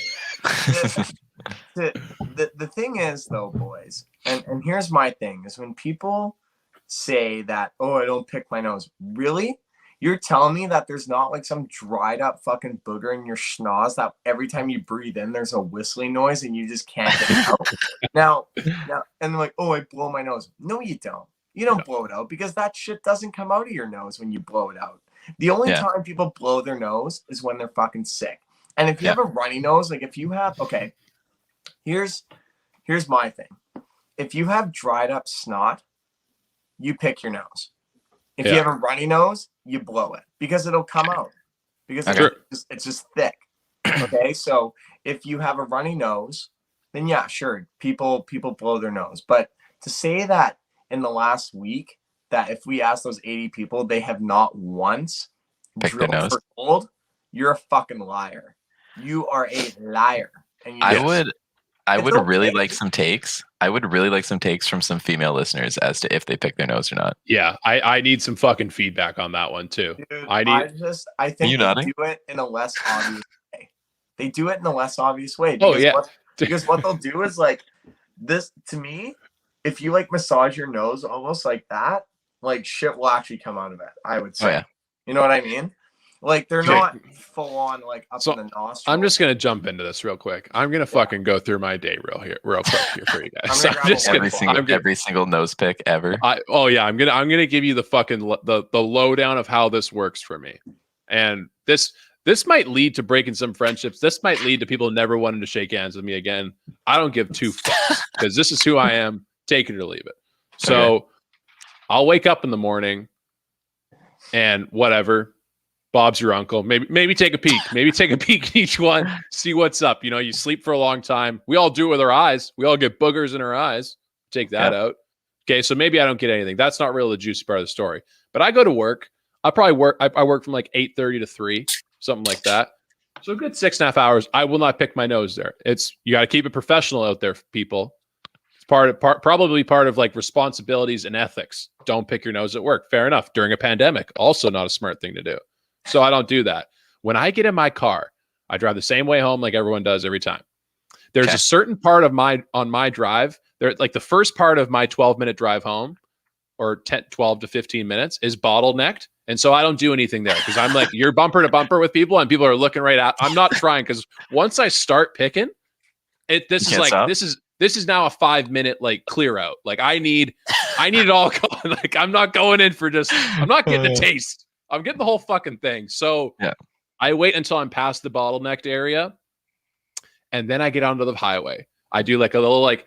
the thing is though, boys, and here's my thing is when people say that, oh, I don't pick my nose. Really? You're telling me that there's not like some dried up fucking booger in your schnoz that every time you breathe in there's a whistling noise and you just can't get it out? now and they're like, oh, I blow my nose. No, you don't. You don't blow it out because that shit doesn't come out of your nose when you blow it out. The only time people blow their nose is when they're fucking sick. And if you have a runny nose, like if you have, okay, here's my thing. If you have dried up snot, you pick your nose. If you have a runny nose, you blow it because it'll come out because it's just thick. Okay, so if you have a runny nose, then yeah, sure, people blow their nose. But to say that in the last week, that if we ask those 80 people, they have not once drilled for gold, you're a fucking liar. You are a liar. And I would really like some takes. I would really like some takes from some female listeners as to if they pick their nose or not. Yeah, I need some fucking feedback on that one too. Dude, I think they do it in a less obvious way. They do it in a less obvious way. Because what they'll do is like this to me, if you like massage your nose almost like that, like shit will actually come out of it, I would say. You know what I mean? Like they're not full on like up in the nostril. I'm just gonna jump into this real quick. I'm gonna fucking go through my day real quick here for you guys. Every single nose pick ever. I'm gonna give you the fucking the lowdown of how this works for me. And this might lead to breaking some friendships. This might lead to people never wanting to shake hands with me again. I don't give two fucks because this is who I am. Take it or leave it. So I'll wake up in the morning and whatever. Bob's your uncle. Maybe take a peek. Maybe take a peek in each one. See what's up. You know, you sleep for a long time. We all do it with our eyes. We all get boogers in our eyes. Take that out. Okay, so maybe I don't get anything. That's not really the juicy part of the story. But I go to work. I work from like 8:30 to 3, something like that. So a good 6.5 hours. I will not pick my nose there. You got to keep it professional out there, people. It's probably part of like responsibilities and ethics. Don't pick your nose at work. Fair enough. During a pandemic, also not a smart thing to do. So I don't do that. When I get in my car, I drive the same way home like everyone does every time. There's a certain part of on my drive, like the first part of my 12-minute drive home or 12 to 15 minutes is bottlenecked. And so I don't do anything there because I'm like, you're bumper to bumper with people and people are looking right at. I'm not trying because once I start picking, this is now a 5-minute like clear out. Like I need it all going. Like I'm not going in for I'm not getting a taste. I'm getting the whole fucking thing. So Yeah. I wait until I'm past the bottlenecked area, and then I get onto the highway. I do like a little like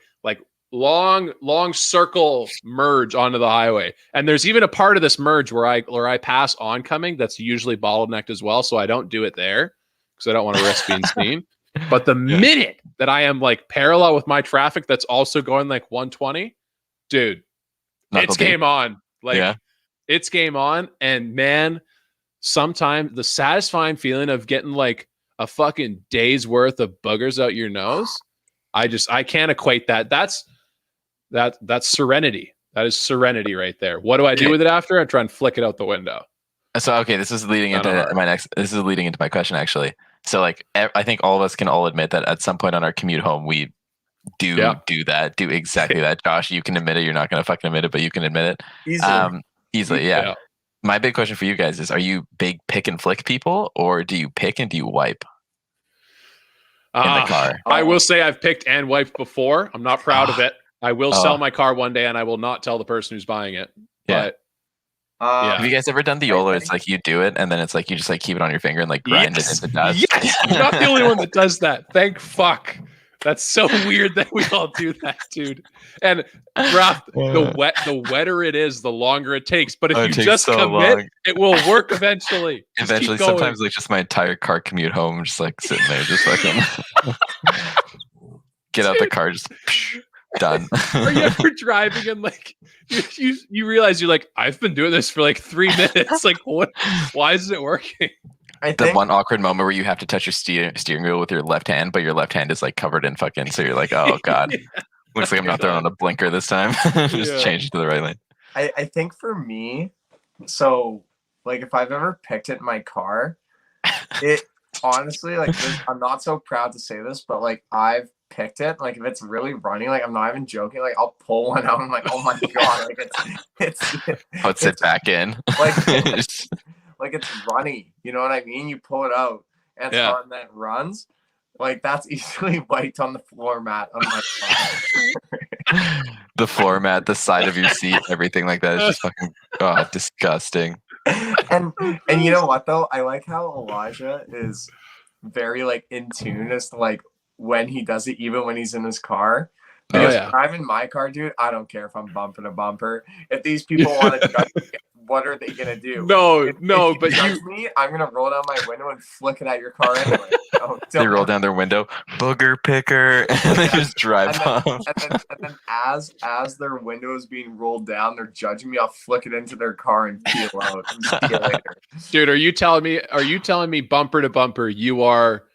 long circle merge onto the highway. And there's even a part of this merge where I pass oncoming that's usually bottlenecked as well. So I don't do it there because I don't want to risk being seen. But the minute that I am like parallel with my traffic that's also going like 120, dude, it's game on. Like it's game on. And man, sometimes the satisfying feeling of getting like a fucking day's worth of boogers out your nose, I can't equate that. That's serenity. That is serenity right there. What do I do with it after? I try and flick it out the window. So okay, this is leading into my question actually. So like I think all of us can all admit that at some point on our commute home we do exactly that. Josh, you can admit it. You're not going to fucking admit it, but you can admit it. Easily. Yeah. My big question for you guys is: are you big pick and flick people, or do you pick and do you wipe in the car? I will say I've picked and wiped before. I'm not proud of it. I will sell my car one day, and I will not tell the person who's buying it. Yeah. But have you guys ever done the YOLO? It's like you do it, and then it's like you just like keep it on your finger and like grind it into dust. Yes, you're not the only one that does that. Thank fuck. That's so weird that we all do that, dude. And Raph, the wetter it is, the longer it takes. But if you just commit, it will work eventually. Eventually, sometimes like just my entire car commute home, just like sitting there, just fucking get out the car, just done. Are you ever driving and like you realize you're like, I've been doing this for like 3 minutes. Like, what? Why isn't it working? The one awkward moment where you have to touch your steering wheel with your left hand, but your left hand is like covered in fucking. So you're like, oh god, looks like I'm not throwing on a blinker this time. Just change it to the right lane. I think for me, so like if I've ever picked it in my car, it honestly like I'm not so proud to say this, but like I've picked it. Like if it's really running, like I'm not even joking. Like I'll pull one out. And I'm like, oh my god, like it's it back in. Like it's runny, you know what I mean? You pull it out and it's on that runs. Like that's easily wiped on the floor mat of my car. The floor mat, the side of your seat, everything like that is just fucking disgusting. And you know what though? I like how Elijah is very like in tune as to like when he does it, even when he's in his car. Because if I'm in my car, dude, I don't care if I'm bumper to bumper. If these people want to judge me, what are they gonna do? But me, I'm gonna roll down my window and flick it at your car anyway. They roll down their window, booger picker, and they just drive off. And then as their window is being rolled down, they're judging me. I'll flick it into their car and peel out. And see you later. Dude, are you telling me bumper to bumper you are?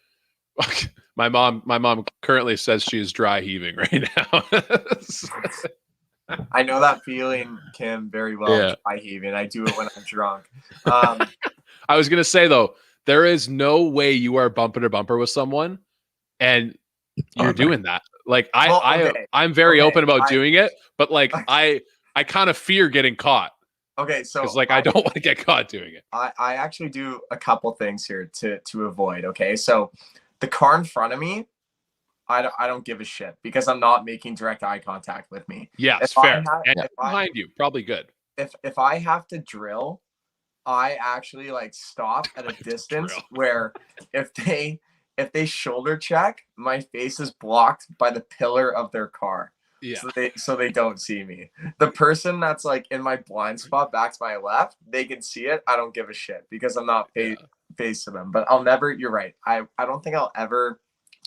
My mom currently says she is dry heaving right now. I know that feeling, Kim, very well. Dry heaving. I do it when I'm drunk. I was gonna say though, there is no way you are bumper to bumper with someone and you're doing that. Like I'm very open about doing it, but like I kind of fear getting caught. Okay, so because like I don't want to get caught doing it. I actually do a couple things here to avoid. Okay, so the car in front of me, I don't give a shit because I'm not making direct eye contact with me. Yeah, it's fair. And behind you, probably good. If I have to drill, I actually like stop at a distance where if they shoulder check, my face is blocked by the pillar of their car. Yeah. So they don't see me. The person that's like in my blind spot back to my left, they can see it. I don't give a shit because I'm not face to them. But I'll never. You're right. I don't think I'll ever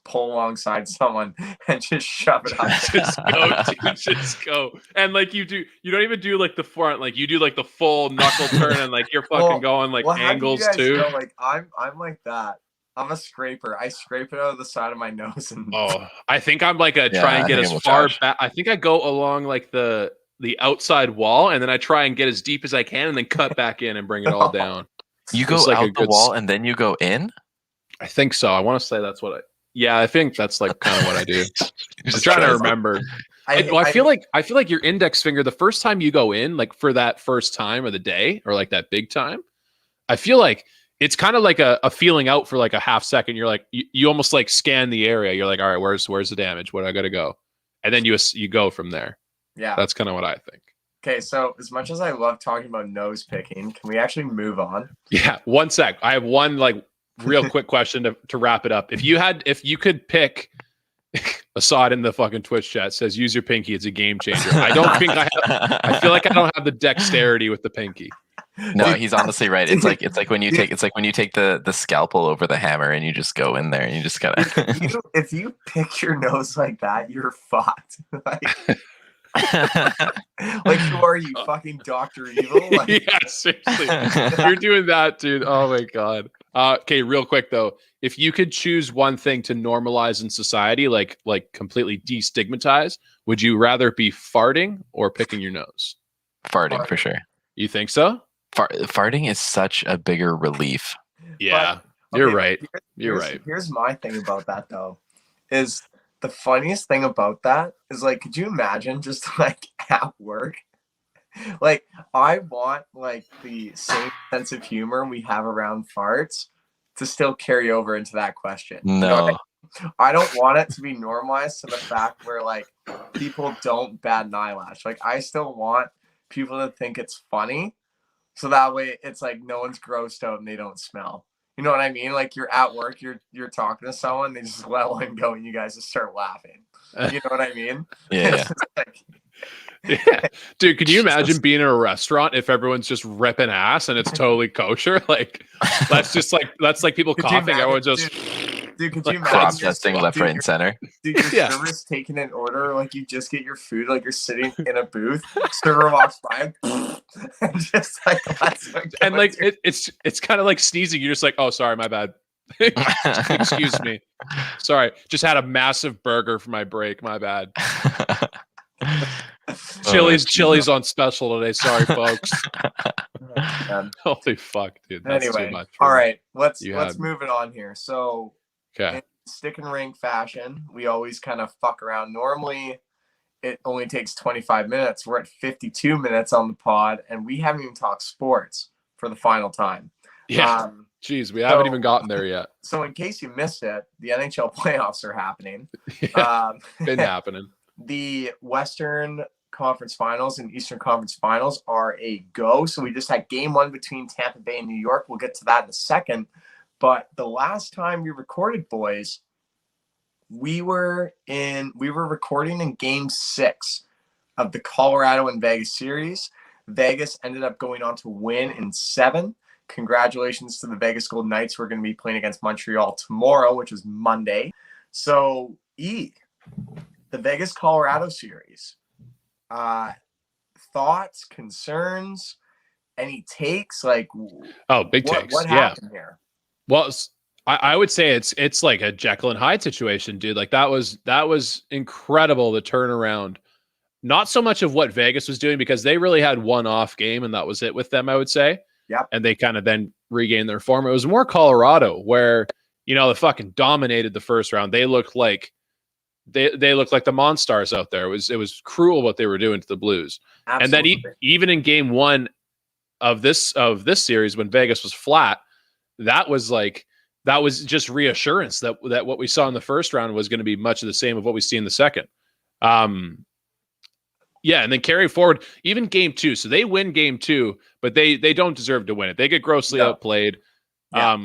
pull alongside someone and just shove it up. Just go, dude, just go. And like you don't even do like the front, like you do like the full knuckle turn and like you're fucking going like angles too. Know, like I'm like that. I'm a scraper. I scrape it out of the side of my nose and I think I'm like try and get as far back. I think I go along like the outside wall and then I try and get as deep as I can and then cut back in and bring it all down. You go like out the wall and then you go in? I think so. I want to say that's what I think that's like kind of what I do. I'm trying to remember. I feel like your index finger, the first time you go in, like for that first time of the day or like that big time, I feel like it's kind of like a feeling out for like a half second. You're like, you almost like scan the area. You're like, all right, where's the damage? Where I got to go? And then you go from there. Yeah. That's kind of what I think. Okay, so as much as I love talking about nose picking, can we actually move on? Yeah, one sec. I have one like real quick question to wrap it up. If you could pick Assad in the fucking Twitch chat says use your pinky, it's a game changer. I don't think I feel like I don't have the dexterity with the pinky. No, he's honestly right. It's like when you take the scalpel over the hammer and you just go in there and you just gotta. If you pick your nose like that, you're fucked. Like who are you, fucking Dr. Evil? Like, yeah, seriously. You're doing that, dude. Oh my god. Okay, real quick though. If you could choose one thing to normalize in society, like completely destigmatize, would you rather be farting or picking your nose? Farting for sure. You think so? Farting is such a bigger relief. Yeah, you're right. You're right. Here's my thing about that though, is the funniest thing about that is like, could you imagine just like at work? Like, I want like the same sense of humor we have around farts to still carry over into that question. No. You know what I mean? I don't want it to be normalized to the fact where like people don't bat an eyelash. Like, I still want people to think it's funny, so that way it's like no one's grossed out and they don't smell. You know what I mean? Like, you're at work, you're talking to someone, they just let one go and you guys just start laughing. You know what I mean? Yeah. Like, yeah. Dude, can you imagine being in a restaurant if everyone's just ripping ass and it's totally kosher? Like, that's like people coughing. Everyone's just dude, could like, you crop imagine testing left, right, and center? Dude, your Yeah. server's taking an order, like you just get your food, like you're sitting in a booth, server walks by and just like and like it's kind of like sneezing. You're just like, oh, sorry, my bad. Excuse me. Sorry. Just had a massive burger for my break. My bad. Chili's on special today. Sorry, folks. Holy fuck, dude. That's anyway, too much. all right, let's move it on here. So okay. In StickinRink fashion, we always kind of fuck around. Normally it only takes 25 minutes. We're at 52 minutes on the pod and we haven't even talked sports for the final time. Yeah. Jeez, we haven't even gotten there yet. So in case you missed it, the NHL playoffs are happening. Yeah, been happening. The Western Conference Finals and Eastern Conference Finals are a go. So we just had game one between Tampa Bay and New York. We'll get to that in a second. But the last time we recorded, boys, we were recording in game 6 of the Colorado and Vegas series. Vegas ended up going on to win in 7. Congratulations to the Vegas Golden Knights, who are going to be playing against Montreal tomorrow, which is Monday. So, the Vegas Colorado series. Thoughts, concerns, any takes? Like, big takes. What happened here? Well, I would say it's like a Jekyll and Hyde situation, dude. Like that was incredible, the turnaround. Not so much of what Vegas was doing, because they really had one off game and that was it with them, I would say. Yeah. And they kind of then regained their form. It was more Colorado where, they fucking dominated the first round. They looked like they looked like the Monstars out there. It was cruel what they were doing to the Blues. Absolutely. And then even in game 1 of this series, when Vegas was flat, that was just reassurance that what we saw in the first round was going to be much of the same of what we see in the second. Yeah, and then carry forward even game 2. So they win game 2, but they don't deserve to win it. They get grossly outplayed. Yeah.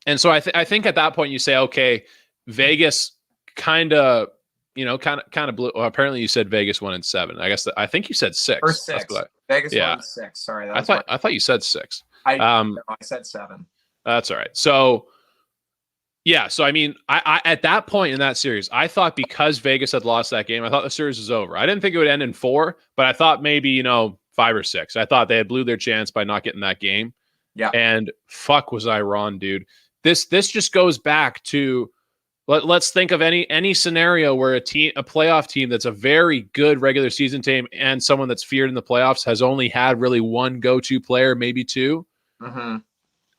And so I think at that point you say, okay, Vegas kind of blew. Well, apparently you said Vegas won in 7. I think you said 6. Or 6. Vegas won in 6. Sorry, I thought you said 6. I said 7. That's all right. So. Yeah, so I mean, I at that point in that series, I thought because Vegas had lost that game, I thought the series was over. I didn't think it would end in 4, but I thought maybe 5 or 6. I thought they had blew their chance by not getting that game. Yeah, and fuck was I wrong, dude. This just goes back to let's think of any scenario where a playoff team that's a very good regular season team and someone that's feared in the playoffs has only had really one go-to player, maybe 2. Mm-hmm.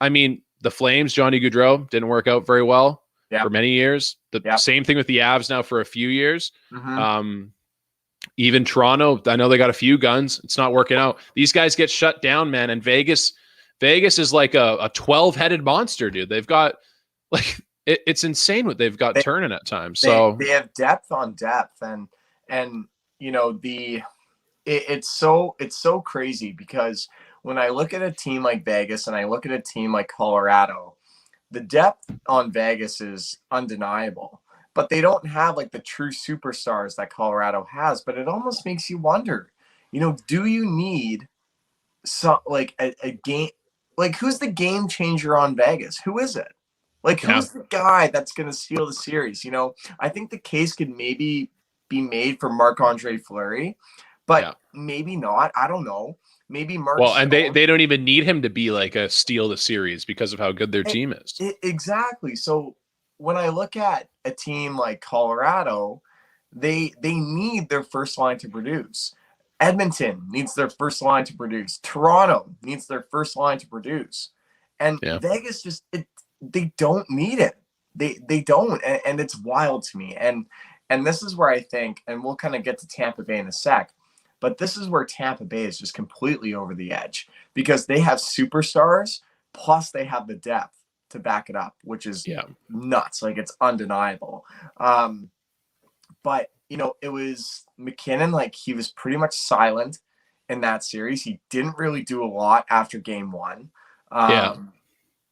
I mean. The Flames, Johnny Gaudreau, didn't work out very well for many years. The same thing with the Avs now for a few years. Mm-hmm. Even Toronto, I know they got a few guns. It's not working out. These guys get shut down, man. And Vegas is like a 12-headed monster, dude. They've got it's insane what they've got turning at times. So they have depth on depth, and it's so crazy because when I look at a team like Vegas and I look at a team like Colorado, the depth on Vegas is undeniable, but they don't have like the true superstars that Colorado has. But it almost makes you wonder, do you need like a game? Like, who's the game changer on Vegas? Who is it? Like, Yeah. who's the guy that's going to steal the series? I think the case could maybe be made for Marc-Andre Fleury, but maybe not. I don't know. Maybe Mark. Well, and they don't even need him to be like a steal the series because of how good their team is. Exactly. So when I look at a team like Colorado, they need their first line to produce. Edmonton needs their first line to produce. Toronto needs their first line to produce. And Vegas they don't need it. They don't, and it's wild to me. And this is where I think, and we'll kind of get to Tampa Bay in a sec, but this is where Tampa Bay is just completely over the edge because they have superstars, plus they have the depth to back it up, which is nuts. Like, it's undeniable. But, it was McKinnon, like, he was pretty much silent in that series. He didn't really do a lot after game one.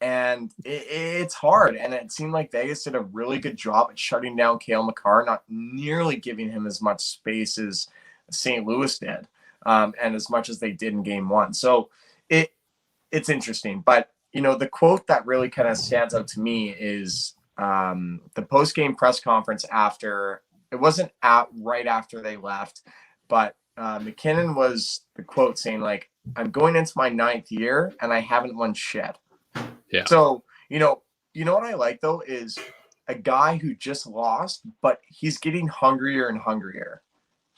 And it's hard. And it seemed like Vegas did a really good job at shutting down Cale Makar, not nearly giving him as much space as St. Louis did, and as much as they did in game one. So it's interesting. But, the quote that really kind of stands out to me is the post-game press conference after. It wasn't right after they left, but McKinnon was the quote saying, like, I'm going into my 9th year and I haven't won shit. Yeah. So, what I like though is a guy who just lost, but he's getting hungrier and hungrier.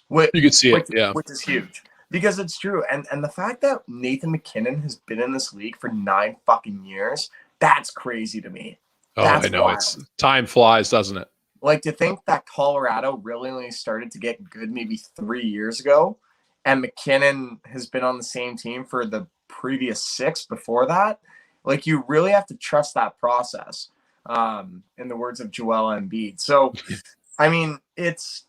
You can see it, which is huge because it's true. And the fact that Nathan McKinnon has been in this league for 9 fucking years, that's crazy to me. That's I know. wild. It's time flies, doesn't it? Like, to think that Colorado really only started to get good maybe 3 years ago, and McKinnon has been on the same team for the previous 6 before that. Like, you really have to trust that process, in the words of Joel Embiid. So, I mean, it's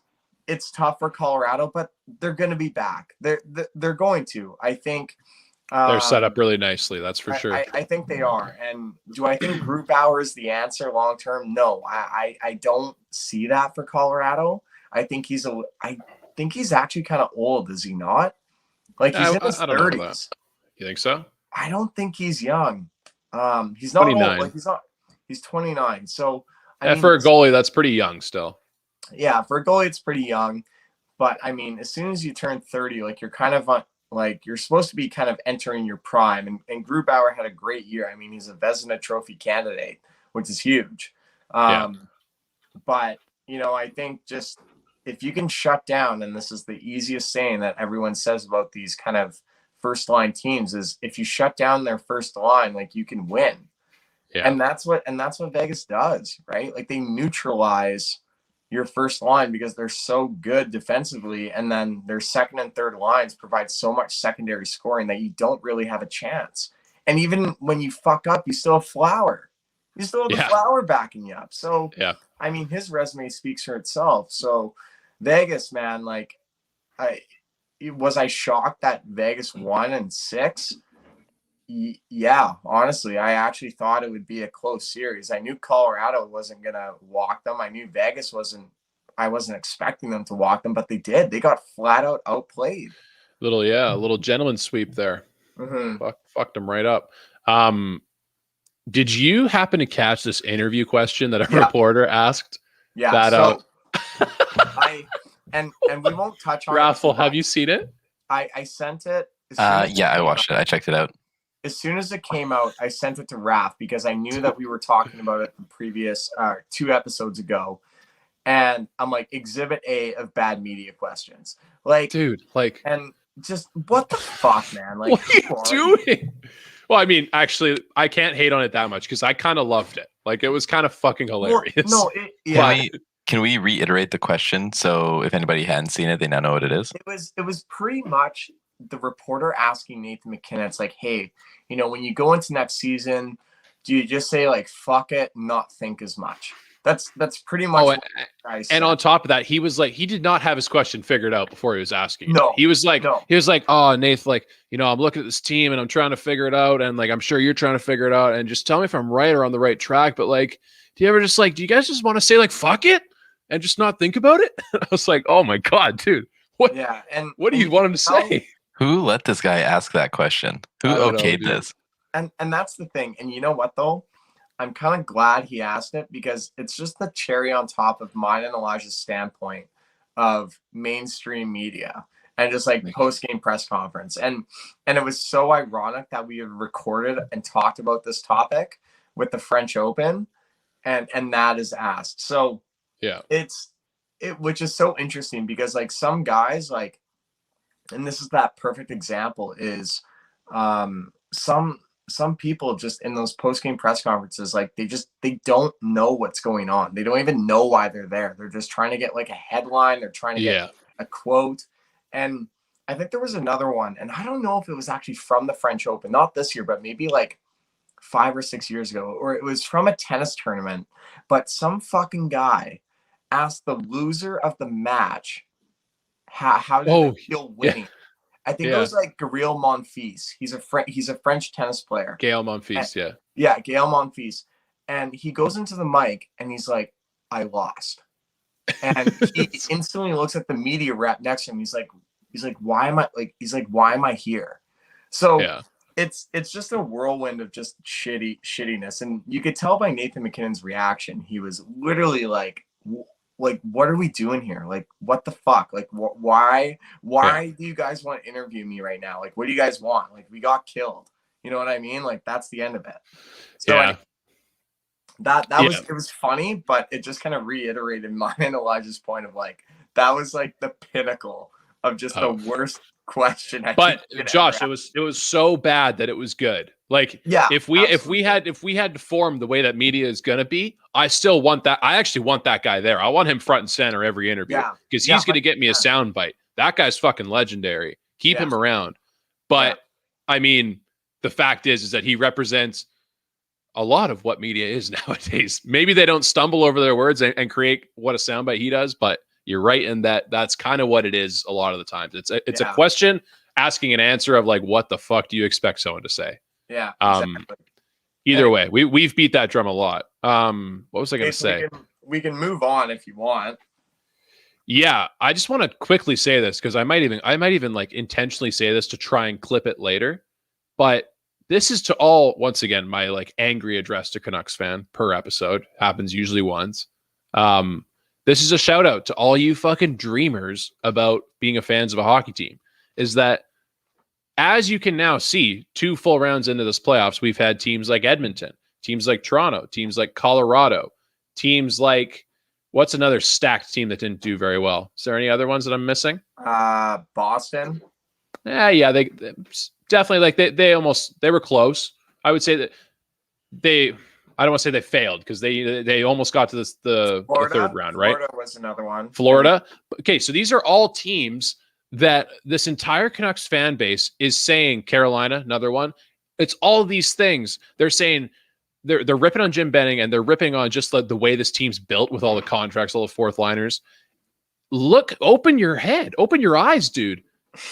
tough for Colorado, but they're going to be back. They're going to. I think they're set up really nicely. That's for sure. I think they are. And do I think Grubauer is the answer long term? No, I don't see that for Colorado. I think he's actually kind of old, is he not? Like, he's in his 30s. You think so? I don't think he's young. He's not 29. old. Like, he's 29. So I mean, for a goalie, that's pretty young still. Yeah, for a goalie, it's pretty young. But I mean, as soon as you turn 30, like, you're kind of like, you're supposed to be kind of entering your prime. And Grubauer had a great year. I mean, he's a Vezina Trophy candidate, which is huge. But, I think just if you can shut down, and this is the easiest saying that everyone says about these kind of first line teams, is if you shut down their first line, like, you can win. Yeah. And that's what Vegas does, right? Like, they neutralize your first line because they're so good defensively, and then their second and third lines provide so much secondary scoring that you don't really have a chance. And even when you fuck up, you still have Flower. You still have the Flower backing you up. So, I mean, his resume speaks for itself. So, Vegas, man, like, was I shocked that Vegas won in 6? Yeah, honestly, I actually thought it would be a close series. I knew Colorado wasn't going to walk them. I knew Vegas I wasn't expecting them to walk them, but they did. They got flat out outplayed. A little gentleman sweep there. Mm-hmm. Fucked them right up. Did you happen to catch this interview question that a reporter asked? Yeah. And we won't touch on Raffle, have you seen it? I sent it. I watched it. I checked it out. As soon as it came out, I sent it to Raph because I knew that we were talking about it the previous 2 episodes ago. And I'm like, Exhibit A of bad media questions. Like, dude, like, and just what the fuck, man? Like, what are you doing? Well, I mean, actually, I can't hate on it that much because I kind of loved it. Like, it was kind of fucking hilarious. Well, no, Can we reiterate the question so if anybody hadn't seen it, they now know what it is? It was pretty much the reporter asking Nathan McKinnon, it's like, hey, when you go into next season, do you just say, like, fuck it, not think as much? That's pretty much. Oh, What I said. and on top of that, he was like, he did not have his question figured out before he was asking. No, he was like, no. oh, Nath, like, I'm looking at this team and I'm trying to figure it out, and like, I'm sure you're trying to figure it out, and just tell me if I'm right or on the right track. But like, do you guys just want to say like fuck it and just not think about it? I was like, oh my god, dude, what? Yeah, and what do you want him to say? Who let this guy ask that question? Who okayed this? And that's the thing. And you know what though? I'm kind of glad he asked it, because it's just the cherry on top of mine and Elijah's standpoint of mainstream media and just like post-game press conference. And it was so ironic that we have recorded and talked about this topic with the French Open, and that is asked. So yeah, which is so interesting, because like some guys, like, and this is that perfect example, is some people just in those post-game press conferences, like they don't know what's going on. They don't even know why they're there. They're just trying to get like a headline. They're trying to get a quote. And I think there was another one, and I don't know if it was actually from the French Open, not this year, but maybe like 5 or 6 years ago, or it was from a tennis tournament, but some fucking guy asked the loser of the match how did they feel winning. Yeah. I think it was like Gabriel Monfils. He's a French tennis player. Gael Monfils, yeah, Gael Monfils. And he goes into the mic and he's like, I lost. And he instantly looks at the media rep next to him. He's like, why am I here? So it's just a whirlwind of just shittiness. And you could tell by Nathan McKinnon's reaction, he was literally like, what are we doing here? Like, what the fuck? Like, why do you guys want to interview me right now? Like, what do you guys want? Like, we got killed. You know what I mean? Like, that's the end of it. So that was, it was funny, but it just kind of reiterated mine and Elijah's point of like, that was like the pinnacle of just the worst question. But Josh, it was so bad that it was good. Like, if we had to form the way that media is gonna be, I still want that. I actually want that guy there. I want him front and center every interview, because he's gonna get me a soundbite. That guy's fucking legendary. Keep him around. But I mean, the fact is that he represents a lot of what media is nowadays. Maybe they don't stumble over their words and create what a soundbite he does, but you're right in that's kind of what it is a lot of the times. It's a question asking an answer of like, what the fuck do you expect someone to say? Yeah. Exactly. Either way, we've beat that drum a lot. What was I going to say? We can move on if you want. Yeah, I just want to quickly say this, because I might even like intentionally say this to try and clip it later. But this is to all, once again, my like angry address to Canucks fan per episode. Happens usually once. This is a shout out to all you fucking dreamers about being a fans of a hockey team. Is that, as you can now see, 2 full rounds into this playoffs, we've had teams like Edmonton, teams like Toronto, teams like Colorado, teams like, what's another stacked team that didn't do very well? Is there any other ones that I'm missing? Boston. Yeah, they definitely, like, they were close. I would say that I don't want to say they failed, because they almost got to the third round, right? Florida was another one. Florida. Okay, so these are all teams that this entire Canucks fan base is saying. Carolina, another one. It's all these things. They're saying they're ripping on Jim Benning, and they're ripping on just the way this team's built with all the contracts, all the fourth liners. Look, open your head, open your eyes, dude.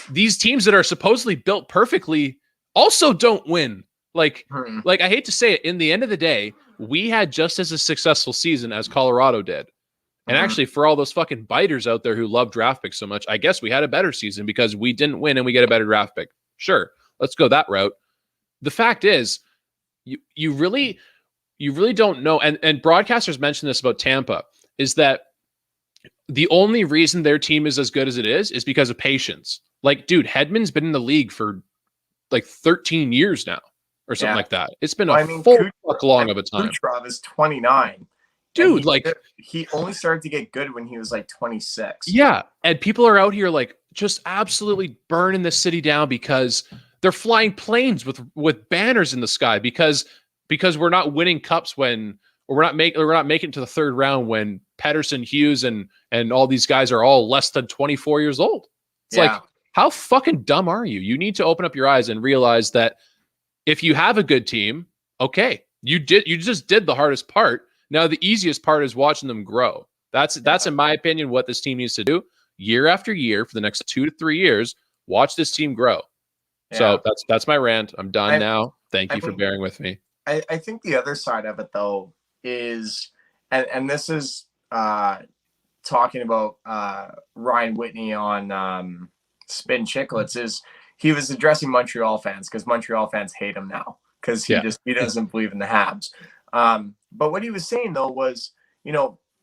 These teams that are supposedly built perfectly also don't win. Like I hate to say it, in the end of the day, we had just as a successful season as Colorado did. And actually, for all those fucking biters out there who love draft picks so much, I guess we had a better season because we didn't win and we get a better draft pick. Sure, let's go that route. The fact is, you really don't know. And broadcasters mention this about Tampa, is that the only reason their team is as good as it is because of patience. Like, dude, Hedman's been in the league for like 13 years now or something like that. It's been fuck long of a time. Kucherov is 29. Dude, like, he only started to get good when he was like 26. Yeah. And people are out here like just absolutely burning the city down because they're flying planes with banners in the sky because we're not winning cups when, or we're not making it to the third round when Pettersson, Hughes, and all these guys are all less than 24 years old. It's like, how fucking dumb are you? You need to open up your eyes and realize that if you have a good team, okay, you just did the hardest part. Now, the easiest part is watching them grow. That's in my opinion what this team needs to do year after year for the next 2 to 3 years. Watch this team grow. Yeah. So that's my rant. I'm done now. Thank you for mean, bearing with me. I think the other side of it though is, and this is talking about Ryan Whitney on Spin Chicklets, is he was addressing Montreal fans because Montreal fans hate him now because he doesn't believe in the Habs. But what he was saying though was,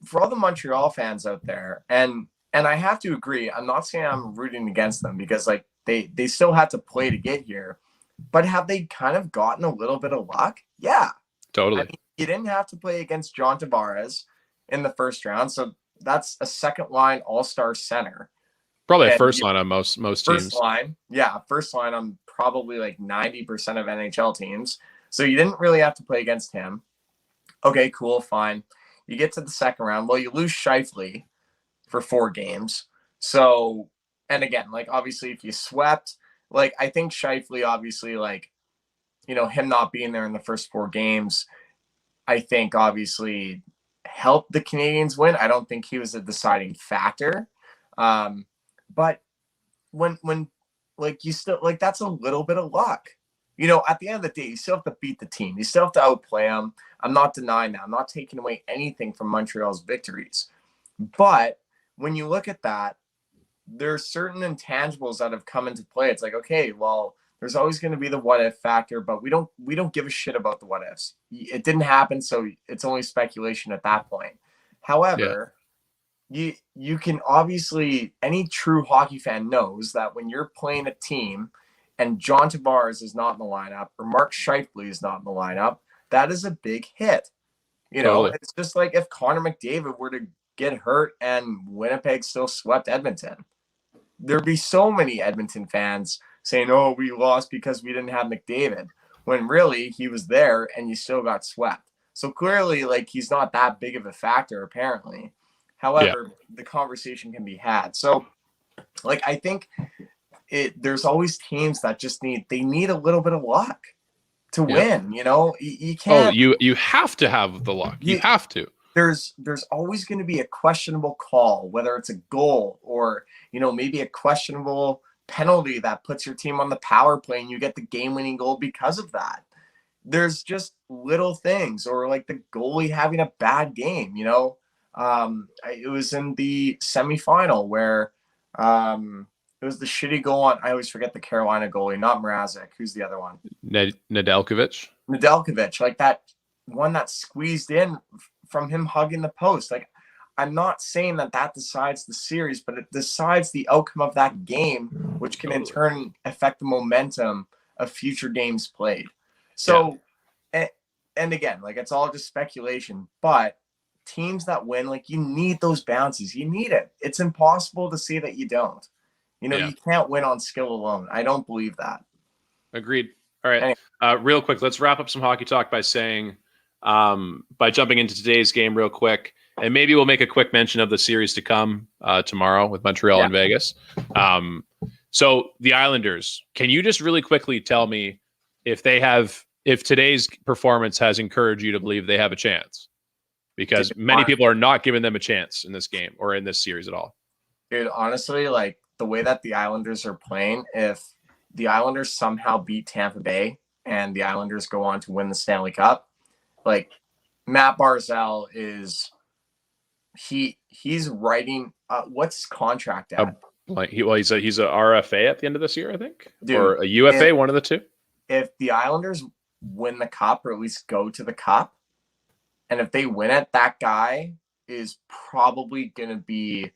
for all the Montreal fans out there, and I have to agree, I'm not saying I'm rooting against them because like they still had to play to get here, but have they kind of gotten a little bit of luck? Yeah, totally. I mean, you didn't have to play against John Tavares in the first round, so that's a second line all-star center. Probably a first line on most teams. First line on probably like 90% of NHL teams. So you didn't really have to play against him. Okay, cool, fine. You get to the second round. Well, you lose Scheifele for 4 games. So, and again, like obviously if you swept, like I think Scheifele obviously like, him not being there in the first 4 games, I think obviously helped the Canadians win. I don't think he was a deciding factor. But when like you still like that's a little bit of luck. At the end of the day, you still have to beat the team. You still have to outplay them. I'm not denying that. I'm not taking away anything from Montreal's victories. But when you look at that, there's certain intangibles that have come into play. It's like, okay, well, there's always going to be the what if factor, but we don't give a shit about the what ifs. It didn't happen, so it's only speculation at that point. However, you can obviously, any true hockey fan knows that when you're playing a team and John Tavares is not in the lineup or Mark Scheifele is not in the lineup, that is a big hit. Totally. It's just like if Connor McDavid were to get hurt and Winnipeg still swept Edmonton. There'd be so many Edmonton fans saying, oh, we lost because we didn't have McDavid, when really he was there and you still got swept. So clearly, like, he's not that big of a factor, apparently. However, the conversation can be had. So, like, I think there's always teams that just need a little bit of luck to win. You can't. Oh, you have to have the luck. You have to. There's always going to be a questionable call, whether it's a goal or, maybe a questionable penalty that puts your team on the power play and you get the game-winning goal because of that. There's just little things, or like the goalie having a bad game. It was in the semifinal where it was the shitty goal on, I always forget the Carolina goalie, not Mrazek. Who's the other one? Nedeljkovic, like that one that squeezed in from him hugging the post. Like, I'm not saying that decides the series, but it decides the outcome of that game, which can in turn affect the momentum of future games played. So, and again, like, it's all just speculation, but teams that win, like, you need those bounces. You need it. It's impossible to say that you don't. You can't win on skill alone. I don't believe that. Agreed. All right. Anyway. Real quick, let's wrap up some hockey talk by saying, by jumping into today's game real quick, and maybe we'll make a quick mention of the series to come tomorrow with Montreal and Vegas. So the Islanders, can you just really quickly tell me if today's performance has encouraged you to believe they have a chance? Because many people are not giving them a chance in this game or in this series at all. Dude, honestly, like, the way that the Islanders are playing, if the Islanders somehow beat Tampa Bay and the Islanders go on to win the Stanley Cup, like, Matt Barzal is he's writing what's his contract at? He's a RFA at the end of this year, I think. Dude, or a UFA, one of the two. If the Islanders win the cup, or at least go to the cup, and if they win it, that guy is probably going to be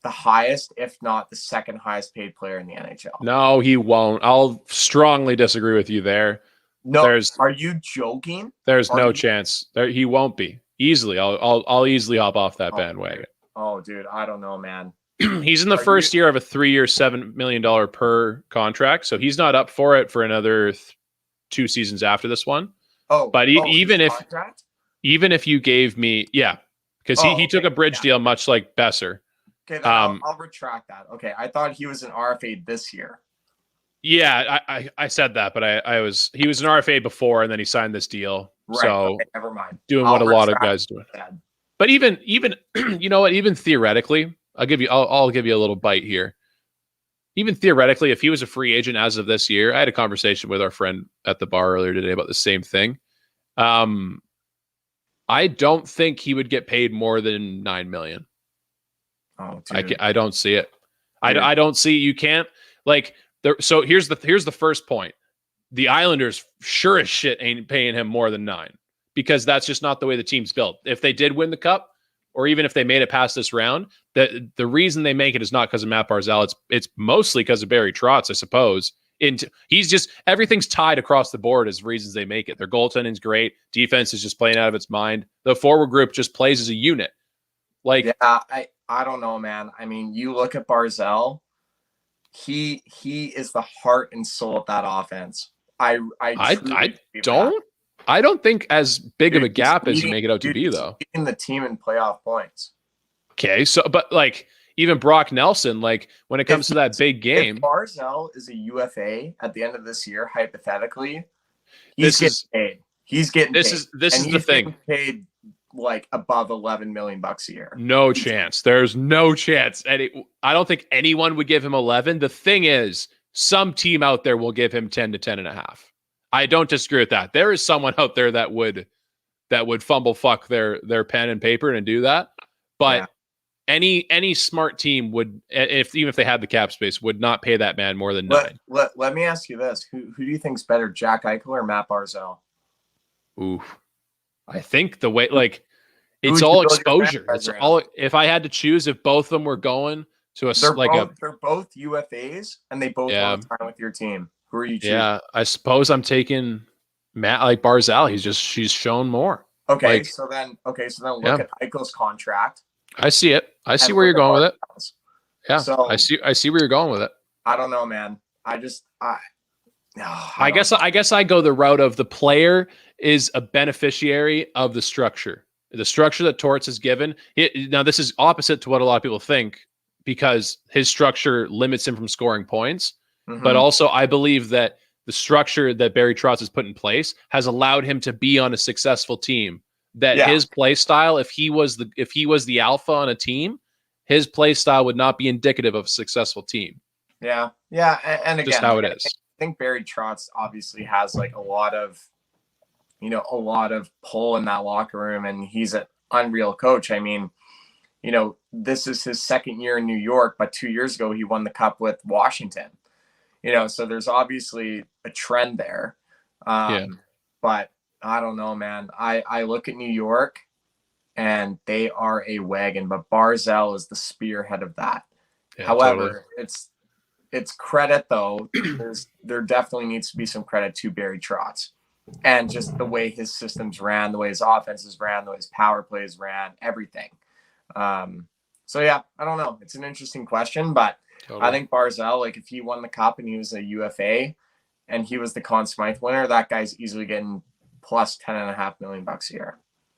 the highest, if not the second highest paid player in the NHL. No, he won't. I'll strongly disagree with you there. No, are you joking? There's no chance. He won't be. Easily. I'll easily hop off that bandwagon. Oh, dude, I don't know, man. He's in the first year of a 3-year, $7 million per contract, so he's not up for it for another 2 seasons after this one. Even if you gave me, because he took a bridge deal, much like Besser. Okay, then I'll retract that. Okay, I thought he was an RFA this year. Yeah, I said that, but he was an RFA before, and then he signed this deal. Right. So Okay, never mind. doing what a lot of guys do. But even you know what? Even theoretically, I'll give you a little bite here. Even theoretically, if he was a free agent as of this year, I had a conversation with our friend at the bar earlier today about the same thing. I don't think he would get paid more than $9 million. Oh, I don't see it. I don't see, you can't like there. So here's the first point. The Islanders sure as shit ain't paying him more than $9 million, because that's just not the way the team's built. If they did win the cup, or even if they made it past this round, the reason they make it is not because of Matt Barzal. It's mostly because of Barry Trotz, I suppose. He's just, everything's tied across the board as reasons they make it. Their goaltending's great. Defense is just playing out of its mind. The forward group just plays as a unit. Like, yeah, I don't know, man. I mean, you look at Barzal, he is the heart and soul of that offense. I don't think as big of a gap as you make it out to be, though. In the team in playoff points. Okay, so but like even Brock Nelson, like when it comes to that big game, if Barzal is a UFA at the end of this year, hypothetically, he's getting paid. He's getting paid. This is the thing. Paid like above $11 million a year. No chance. There's no chance. And I don't think anyone would give him 11. The thing is, some team out there will give him 10 to 10.5. I don't disagree with that. There is someone out there that would fumble fuck their pen and paper and do that. But any smart team would, even if they had the cap space, would not pay that man more than $9. Let me ask you this: Who do you think's better, Jack Eichel or Matt Barzal? Ooh, I think the way, like, it's all exposure. It's all. If I had to choose, if both of them were going to they're both UFAs and they both want to sign with your team. Who are you choosing? Yeah, I suppose I'm taking Matt, like Barzal. She's shown more. Okay, so then look at Eichel's contract. I see it. I see where you're going with it. Yeah, so I see where you're going with it. I don't know, man. I guess I go the route of the player is a beneficiary of the structure. The structure that Torts is given. Now, this is opposite to what a lot of people think, because his structure limits him from scoring points. Mm-hmm. But also, I believe that the structure that Barry Trotz has put in place has allowed him to be on a successful team. His play style, if he was the alpha on a team, his play style would not be indicative of a successful team. Yeah, and again, just how it is. I think Barry Trotz obviously has like a lot of pull in that locker room, and he's an unreal coach. I mean, this is his second year in New York, but 2 years ago he won the cup with Washington. So there's obviously a trend there. But I don't know, man. I look at New York and they are a wagon, but Barzal is the spearhead of that. Yeah, however, totally. It's credit though. There definitely needs to be some credit to Barry Trotz and just the way his systems ran, the way his offenses ran, the way his power plays ran, everything. So yeah, I don't know. It's an interesting question, but totally. I think Barzal, like if he won the cup and he was a UFA and he was the Conn Smythe winner, that guy's easily getting plus $10.5 million a year.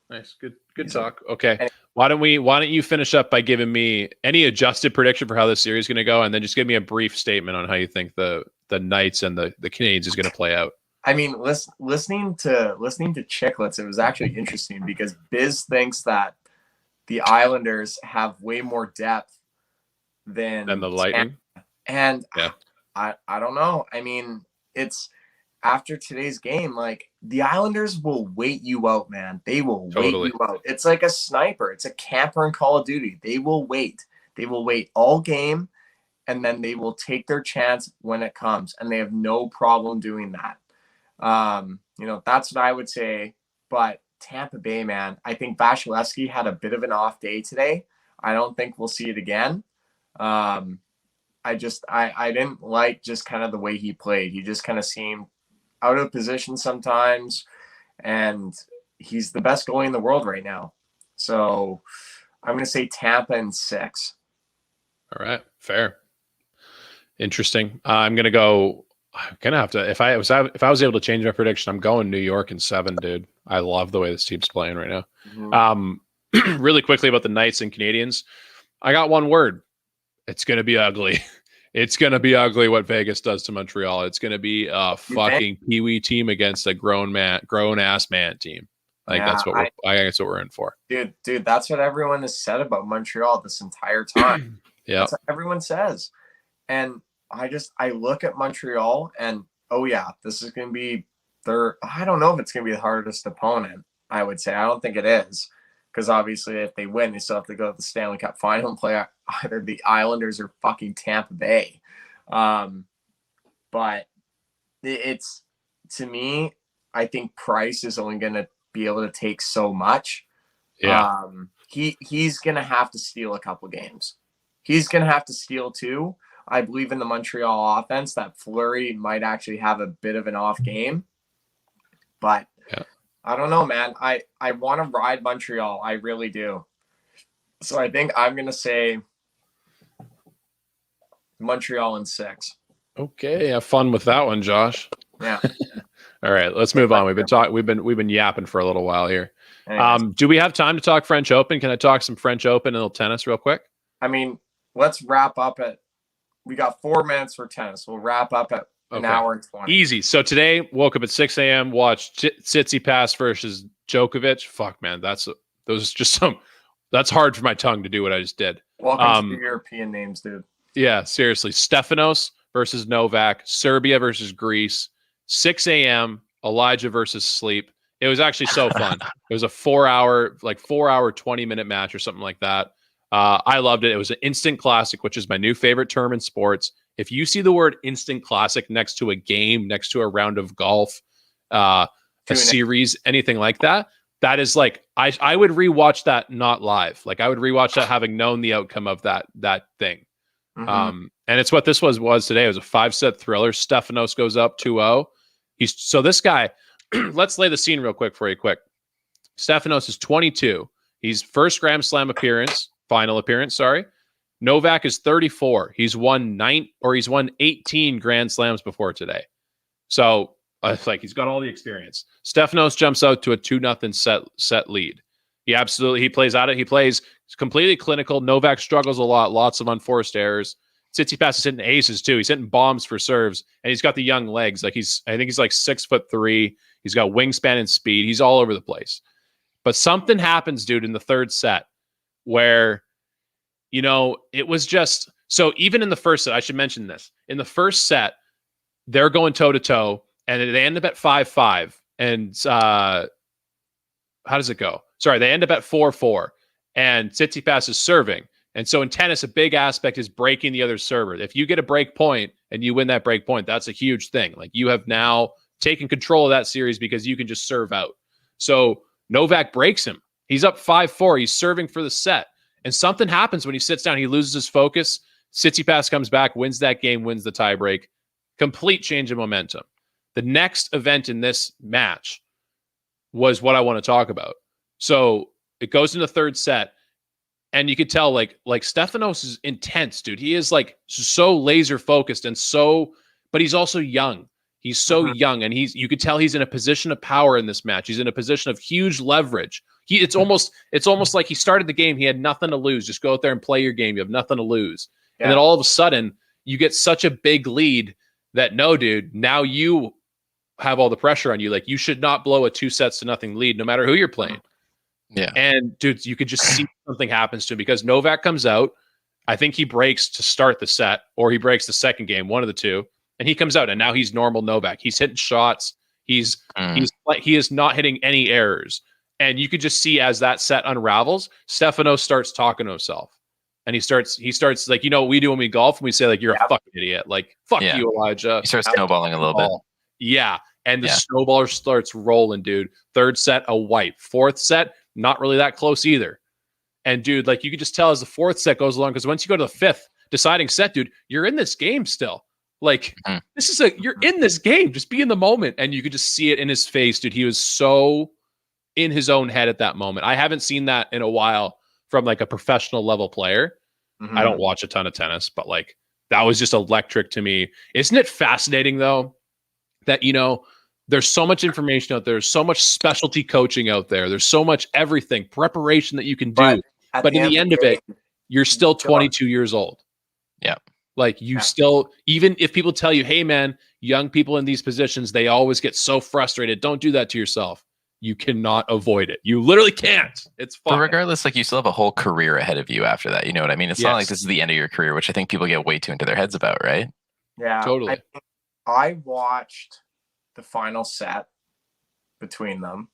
Nice. Good talk. Okay. Why don't you finish up by giving me any adjusted prediction for how this series is going to go, and then just give me a brief statement on how you think the Knights and the Canadiens is going to play out. I mean, listening to Chicklets, it was actually interesting because Biz thinks that the Islanders have way more depth than the Lightning. And I don't know. I mean, it's after today's game, like the Islanders will wait you out, man. They will wait you out. It's like a sniper. It's a camper in Call of Duty. They will wait. They will wait all game, and then they will take their chance when it comes, and they have no problem doing that. That's what I would say. But Tampa Bay, man, I think Vasilevsky had a bit of an off day today. I don't think we'll see it again. I didn't like just kind of the way he played. He just kind of seemed out of position sometimes, and he's the best goalie in the world right now. So I'm going to say Tampa in 6. All right. Fair. Interesting. I'm going to have to, if I was able to change my prediction, I'm going New York in 7, dude. I love the way this team's playing right now. Mm-hmm. Really quickly about the Knights and Canadiens. I got one word. It's going to be ugly. It's going to be ugly what Vegas does to Montreal. It's going to be a fucking peewee team against a grown ass man team. Like that's what that's what we're in for. Dude, that's what everyone has said about Montreal this entire time. Yeah. That's what everyone says. And I look at Montreal and this is going to be I don't know if it's going to be the hardest opponent, I would say. I don't think it is. Because obviously, if they win, they still have to go to the Stanley Cup final and play either the Islanders or fucking Tampa Bay. But it's, to me, I think Price is only going to be able to take so much. Yeah. He's going to have to steal a couple games. He's going to have to steal two. I believe in the Montreal offense that Fleury might actually have a bit of an off game. But I don't know, man. I want to ride Montreal. I really do. So I think I'm going to say Montreal in 6. Okay, have fun with that one, Josh. Yeah. All right, let's move on. We've been yapping for a little while here. Anyways. Do we have time to talk French Open? Can I talk some French Open and a little tennis real quick? I mean, let's wrap up we got 4 minutes for tennis. We'll wrap up at an hour and 20. Easy. So today, woke up at 6 a.m., watched Tsitsipas versus Djokovic. Fuck, man, that's hard for my tongue to do what I just did. Welcome to the European names, dude. Yeah, seriously. Stefanos versus Novak, Serbia versus Greece, 6 a.m., Elijah versus sleep. It was actually so fun. It was a 4-hour, 20-minute match or something like that. I loved it. It was an instant classic, which is my new favorite term in sports. If you see the word instant classic next to a game, next to a round of golf, a series, anything like that, that is like, I would rewatch that not live. Like I would rewatch that having known the outcome of that thing. Mm-hmm. And it's what this was today. It was a 5-set thriller. Stefanos goes up 2-0. So this guy, let's lay the scene real quick for you quick. Stefanos is 22. He's first Grand Slam final appearance, sorry. Novak is 34. He's won 18 Grand Slams before today. So he's got all the experience. Stefanos jumps out to a 2-0 set lead. He plays at it. He plays completely clinical. Novak struggles a lot, lots of unforced errors. Tsitsipas is hitting aces too. He's hitting bombs for serves, and he's got the young legs. I think he's like 6'3". He's got wingspan and speed. He's all over the place. But something happens, dude, in the third set where, it was just, so even in the first set, I should mention this. In the first set, they're going toe-to-toe, and they end up at 5-5. And how does it go? Sorry, they end up at 4-4, and Tsitsipas is serving. And so in tennis, a big aspect is breaking the other server. If you get a break point and you win that break point, that's a huge thing. Like you have now taken control of that series because you can just serve out. So Novak breaks him. He's up 5-4. He's serving for the set. And something happens when he sits down. He loses his focus. Tsitsipas comes back, wins that game, wins the tiebreak. Complete change of momentum. The next event in this match was what I want to talk about. So it goes into the third set. And you could tell, like Stefanos is intense, dude. He is like so laser focused but he's also young. He's so young, and you could tell he's in a position of power in this match. He's in a position of huge leverage. It's almost like he started the game. He had nothing to lose. Just go out there and play your game. You have nothing to lose. Yeah. And then all of a sudden, you get such a big lead that no, dude. Now you have all the pressure on you. Like you should not blow a 2-0 lead, no matter who you're playing. Yeah. And dude, you could just see something happens to him because Novak comes out. I think he breaks to start the set, or he breaks the second game, one of the two, and he comes out, and now he's normal Novak. He's hitting shots. He is not hitting any errors. And you could just see as that set unravels, Stefanos starts talking to himself. And he starts like, what we do when we golf, and we say, like, you're a fucking idiot. Like, fuck you, Elijah. He starts snowballing a little bit. Yeah. And the snowball starts rolling, dude. Third set, a wipe. Fourth set, not really that close either. And dude, like you could just tell as the fourth set goes along, because once you go to the fifth deciding set, dude, you're in this game still. Like you're in this game. Just be in the moment. And you could just see it in his face, dude. He was so in his own head at that moment. I haven't seen that in a while from like a professional level player. I don't watch a ton of tennis, but like that was just electric to me. Isn't it fascinating though that, there's so much information out there. There's so much specialty coaching out there. There's so much everything, preparation that you can do. But in the end of it, you're still 22 years old. Yeah. Like you still, even if people tell you, hey man, young people in these positions, they always get so frustrated. Don't do that to yourself. You cannot avoid it. You literally can't. It's fine. But regardless, like you still have a whole career ahead of you after that. You know what I mean? It's not like this is the end of your career, which I think people get way too into their heads about, right? Yeah, totally. I watched the final set between them,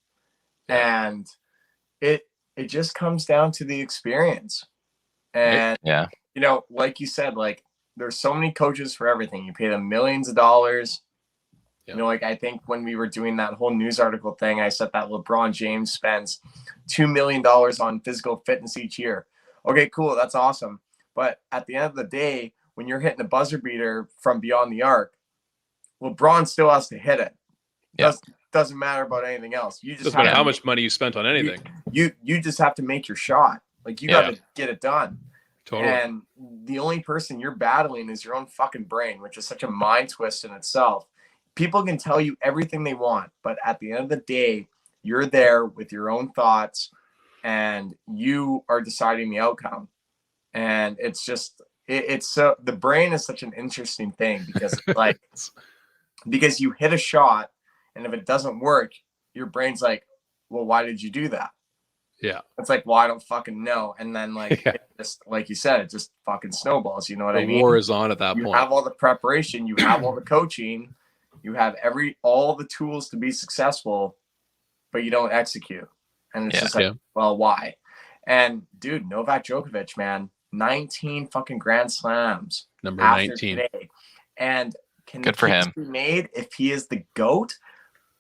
and it just comes down to the experience. And you know, like you said, like there's so many coaches for everything. You pay them millions of dollars. You know, like I think when we were doing that whole news article thing, I said that LeBron James spends $2 million on physical fitness each year. Okay, cool. That's awesome. But at the end of the day, when you're hitting a buzzer beater from beyond the arc, LeBron still has to hit it. Doesn't matter about anything else. You just doesn't matter how much money you spent on anything. You just have to make your shot. Like you got to get it done. Totally. And the only person you're battling is your own fucking brain, which is such a mind twist in itself. People can tell you everything they want, but at the end of the day, you're there with your own thoughts and you are deciding the outcome. And it's just, it's so, the brain is such an interesting thing because like, because you hit a shot and if it doesn't work, your brain's like, well, why did you do that? Yeah. It's like, well, I don't fucking know. And then like, it just, like you said, it just fucking snowballs. You know what I mean? The war is on at that point. You have all the preparation, you have all the coaching, you have all the tools to be successful, but you don't execute. And it's just like, well, why? And dude, Novak Djokovic, man, 19 fucking Grand Slams. Number 19. Today. And can good for him be made if he is the GOAT?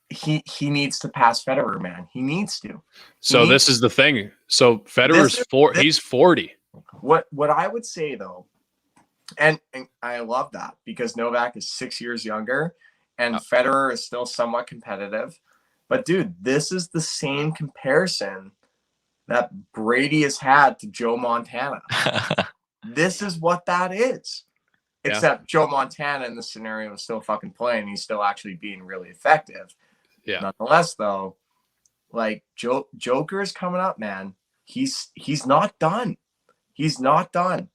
He needs to pass Federer, man. He needs to. This is the thing. So Federer's he's 40. What I would say though, and I love that because Novak is 6 years younger and Federer is still somewhat competitive. But dude, this is the same comparison that Brady has had to Joe Montana. This is what that is. Except Joe Montana in this scenario is still fucking playing. He's still actually being really effective. Yeah. Nonetheless, though, like Joker is coming up, man. He's not done. He's not done.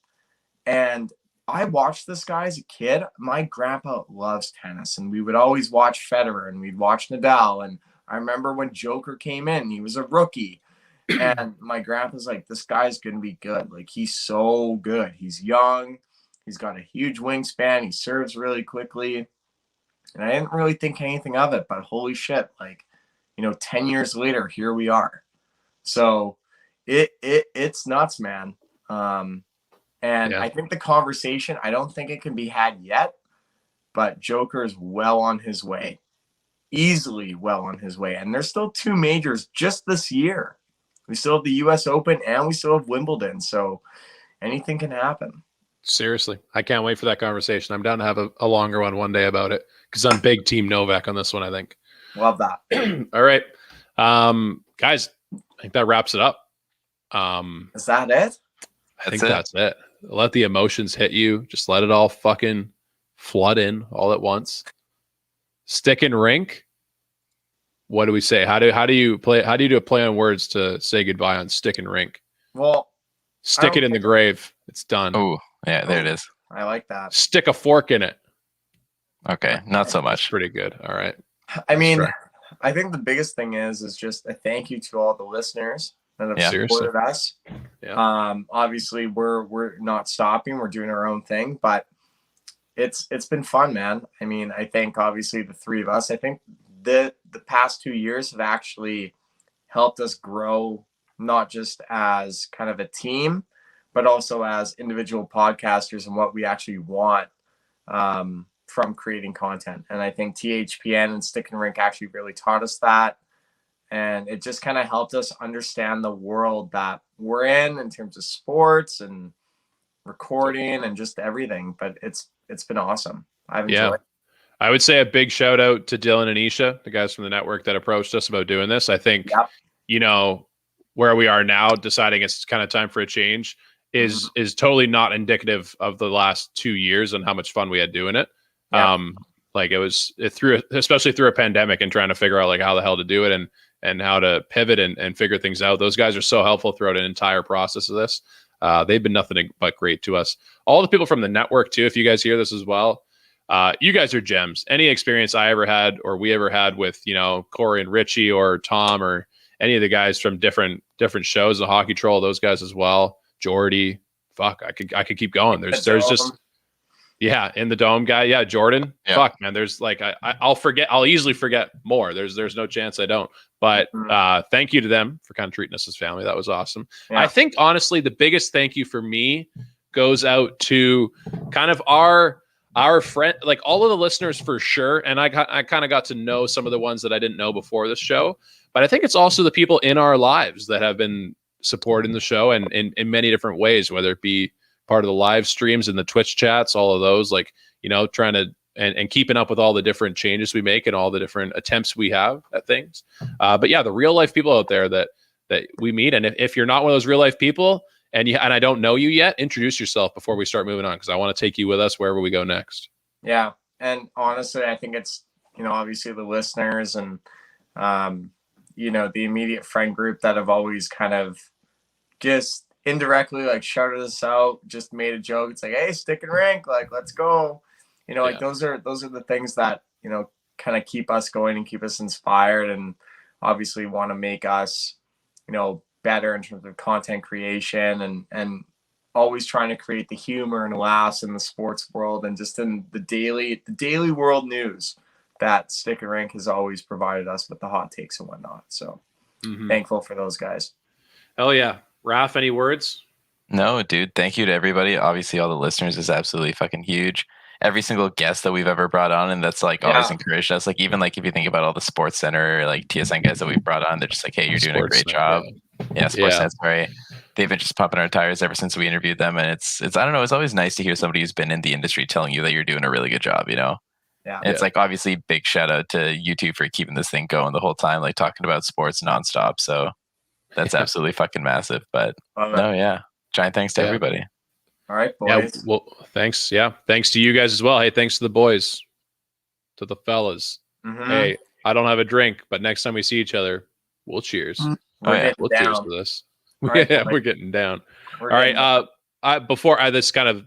And I watched this guy as a kid. My grandpa loves tennis, and we would always watch Federer, and we'd watch Nadal. And I remember when Joker came in, he was a rookie. And my grandpa's like, this guy's going to be good. Like, he's so good. He's young. He's got a huge wingspan. He serves really quickly. And I didn't really think anything of it, but holy shit, like, 10 years later, here we are. So it's nuts, man. I think the conversation, I don't think it can be had yet, but Joker is well on his way. Easily well on his way. And there's still 2 majors just this year. We still have the US Open and we still have Wimbledon. So anything can happen. Seriously. I can't wait for that conversation. I'm down to have a longer one day about it because I'm big team Novak on this one, I think. Love that. All right. Guys, I think that wraps it up. Is that it? I think that's it. Let the emotions hit you. Just let it all fucking flood in all at once. StickinRink. What do we say? How do you do a play on words to say goodbye on StickinRink? Well, stick it in the grave. It's done. Oh, yeah, there it is. I like that. Stick a fork in it. Okay, not so much. That's pretty good. All right. I mean, I think the biggest thing is just a thank you to all the listeners that have supported us. Yeah. Obviously, we're not stopping. We're doing our own thing, but it's been fun, man. I mean, I think obviously the 3 of us. I think the past 2 years have actually helped us grow, not just as kind of a team, but also as individual podcasters and what we actually want from creating content. And I think THPN and StickinRink actually really taught us that. And it just kind of helped us understand the world that we're in terms of sports and recording and just everything. But it's been awesome. I've enjoyed it. I would say a big shout out to Dylan and Isha, the guys from the network that approached us about doing this. I think, where we are now, deciding it's kind of time for a change is totally not indicative of the last 2 years and how much fun we had doing it. Yeah. Especially through a pandemic and trying to figure out like how the hell to do it and how to pivot and figure things out. Those guys are so helpful throughout an entire process of this. They've been nothing but great to us. All the people from the network too, if you guys hear this as well, you guys are gems. Any experience I ever had or we ever had with, you know, Corey and Richie or Tom or any of the guys from different shows, the Hockey Troll, those guys as well, Jordy, fuck, I could keep going. There's just, yeah, in the dome guy. Yeah, Jordan. Yeah. Fuck, man. There's like I'll easily forget more. There's no chance I don't. But thank you to them for kind of treating us as family. That was awesome. Yeah. I think honestly the biggest thank you for me goes out to kind of our friend, like all of the listeners for sure. And I kind of got to know some of the ones that I didn't know before this show. But I think it's also the people in our lives that have been supporting the show and in many different ways, whether it be part of the live streams and the Twitch chats, all of those, like, you know, trying to and keeping up with all the different changes we make and all the different attempts we have at things. But yeah, the real life people out there that we meet. And if you're not one of those real life people and I don't know you yet, introduce yourself before we start moving on, because I want to take you with us wherever we go next. Yeah. And honestly, I think it's, you know, obviously the listeners and, you know, the immediate friend group that have always kind of just indirectly like shouted us out, just made a joke. It's like, hey, StickinRink, like, let's go. You know, like those are the things that, you know, kind of keep us going and keep us inspired and obviously want to make us, you know, better in terms of content creation and always trying to create the humor and laughs in the sports world and just in the daily world news that StickinRink has always provided us with the hot takes and whatnot. So thankful for those guys. Hell yeah. Raph, any words? No, dude. Thank you to everybody. Obviously, all the listeners is absolutely fucking huge. Every single guest that we've ever brought on, and that's like always encouraged us. Like even like if you think about all the Sports Center, like TSN guys that we've brought on, they're just like, hey, you're doing a great job. Yeah, Sportsnet, sorry. They've been just pumping our tires ever since we interviewed them, and it's I don't know. It's always nice to hear somebody who's been in the industry telling you that you're doing a really good job. You know. Yeah. And it's like obviously big shout out to you two for keeping this thing going the whole time, like talking about sports nonstop. So that's absolutely fucking massive. But no, yeah. Giant thanks to everybody. All right, boys. Yeah, well, thanks. Yeah. Thanks to you guys as well. Hey, thanks to the boys, to the fellas. Hey, I don't have a drink, but next time we see each other, we'll cheers. We'll cheers to this. Right, we're getting down. All right. Before this kind of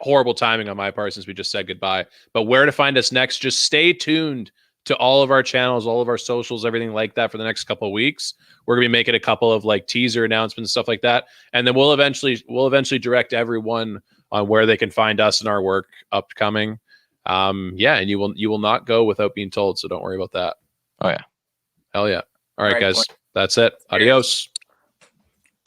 horrible timing on my part since we just said goodbye, but where to find us next, just stay tuned to all of our channels, all of our socials, everything like that for the next couple of weeks. We're gonna be making a couple of like teaser announcements, stuff like that, and then we'll eventually direct everyone on where they can find us and our work upcoming. And you will not go without being told, so don't worry about that. Oh yeah, hell yeah. All right guys, that's it. Adios.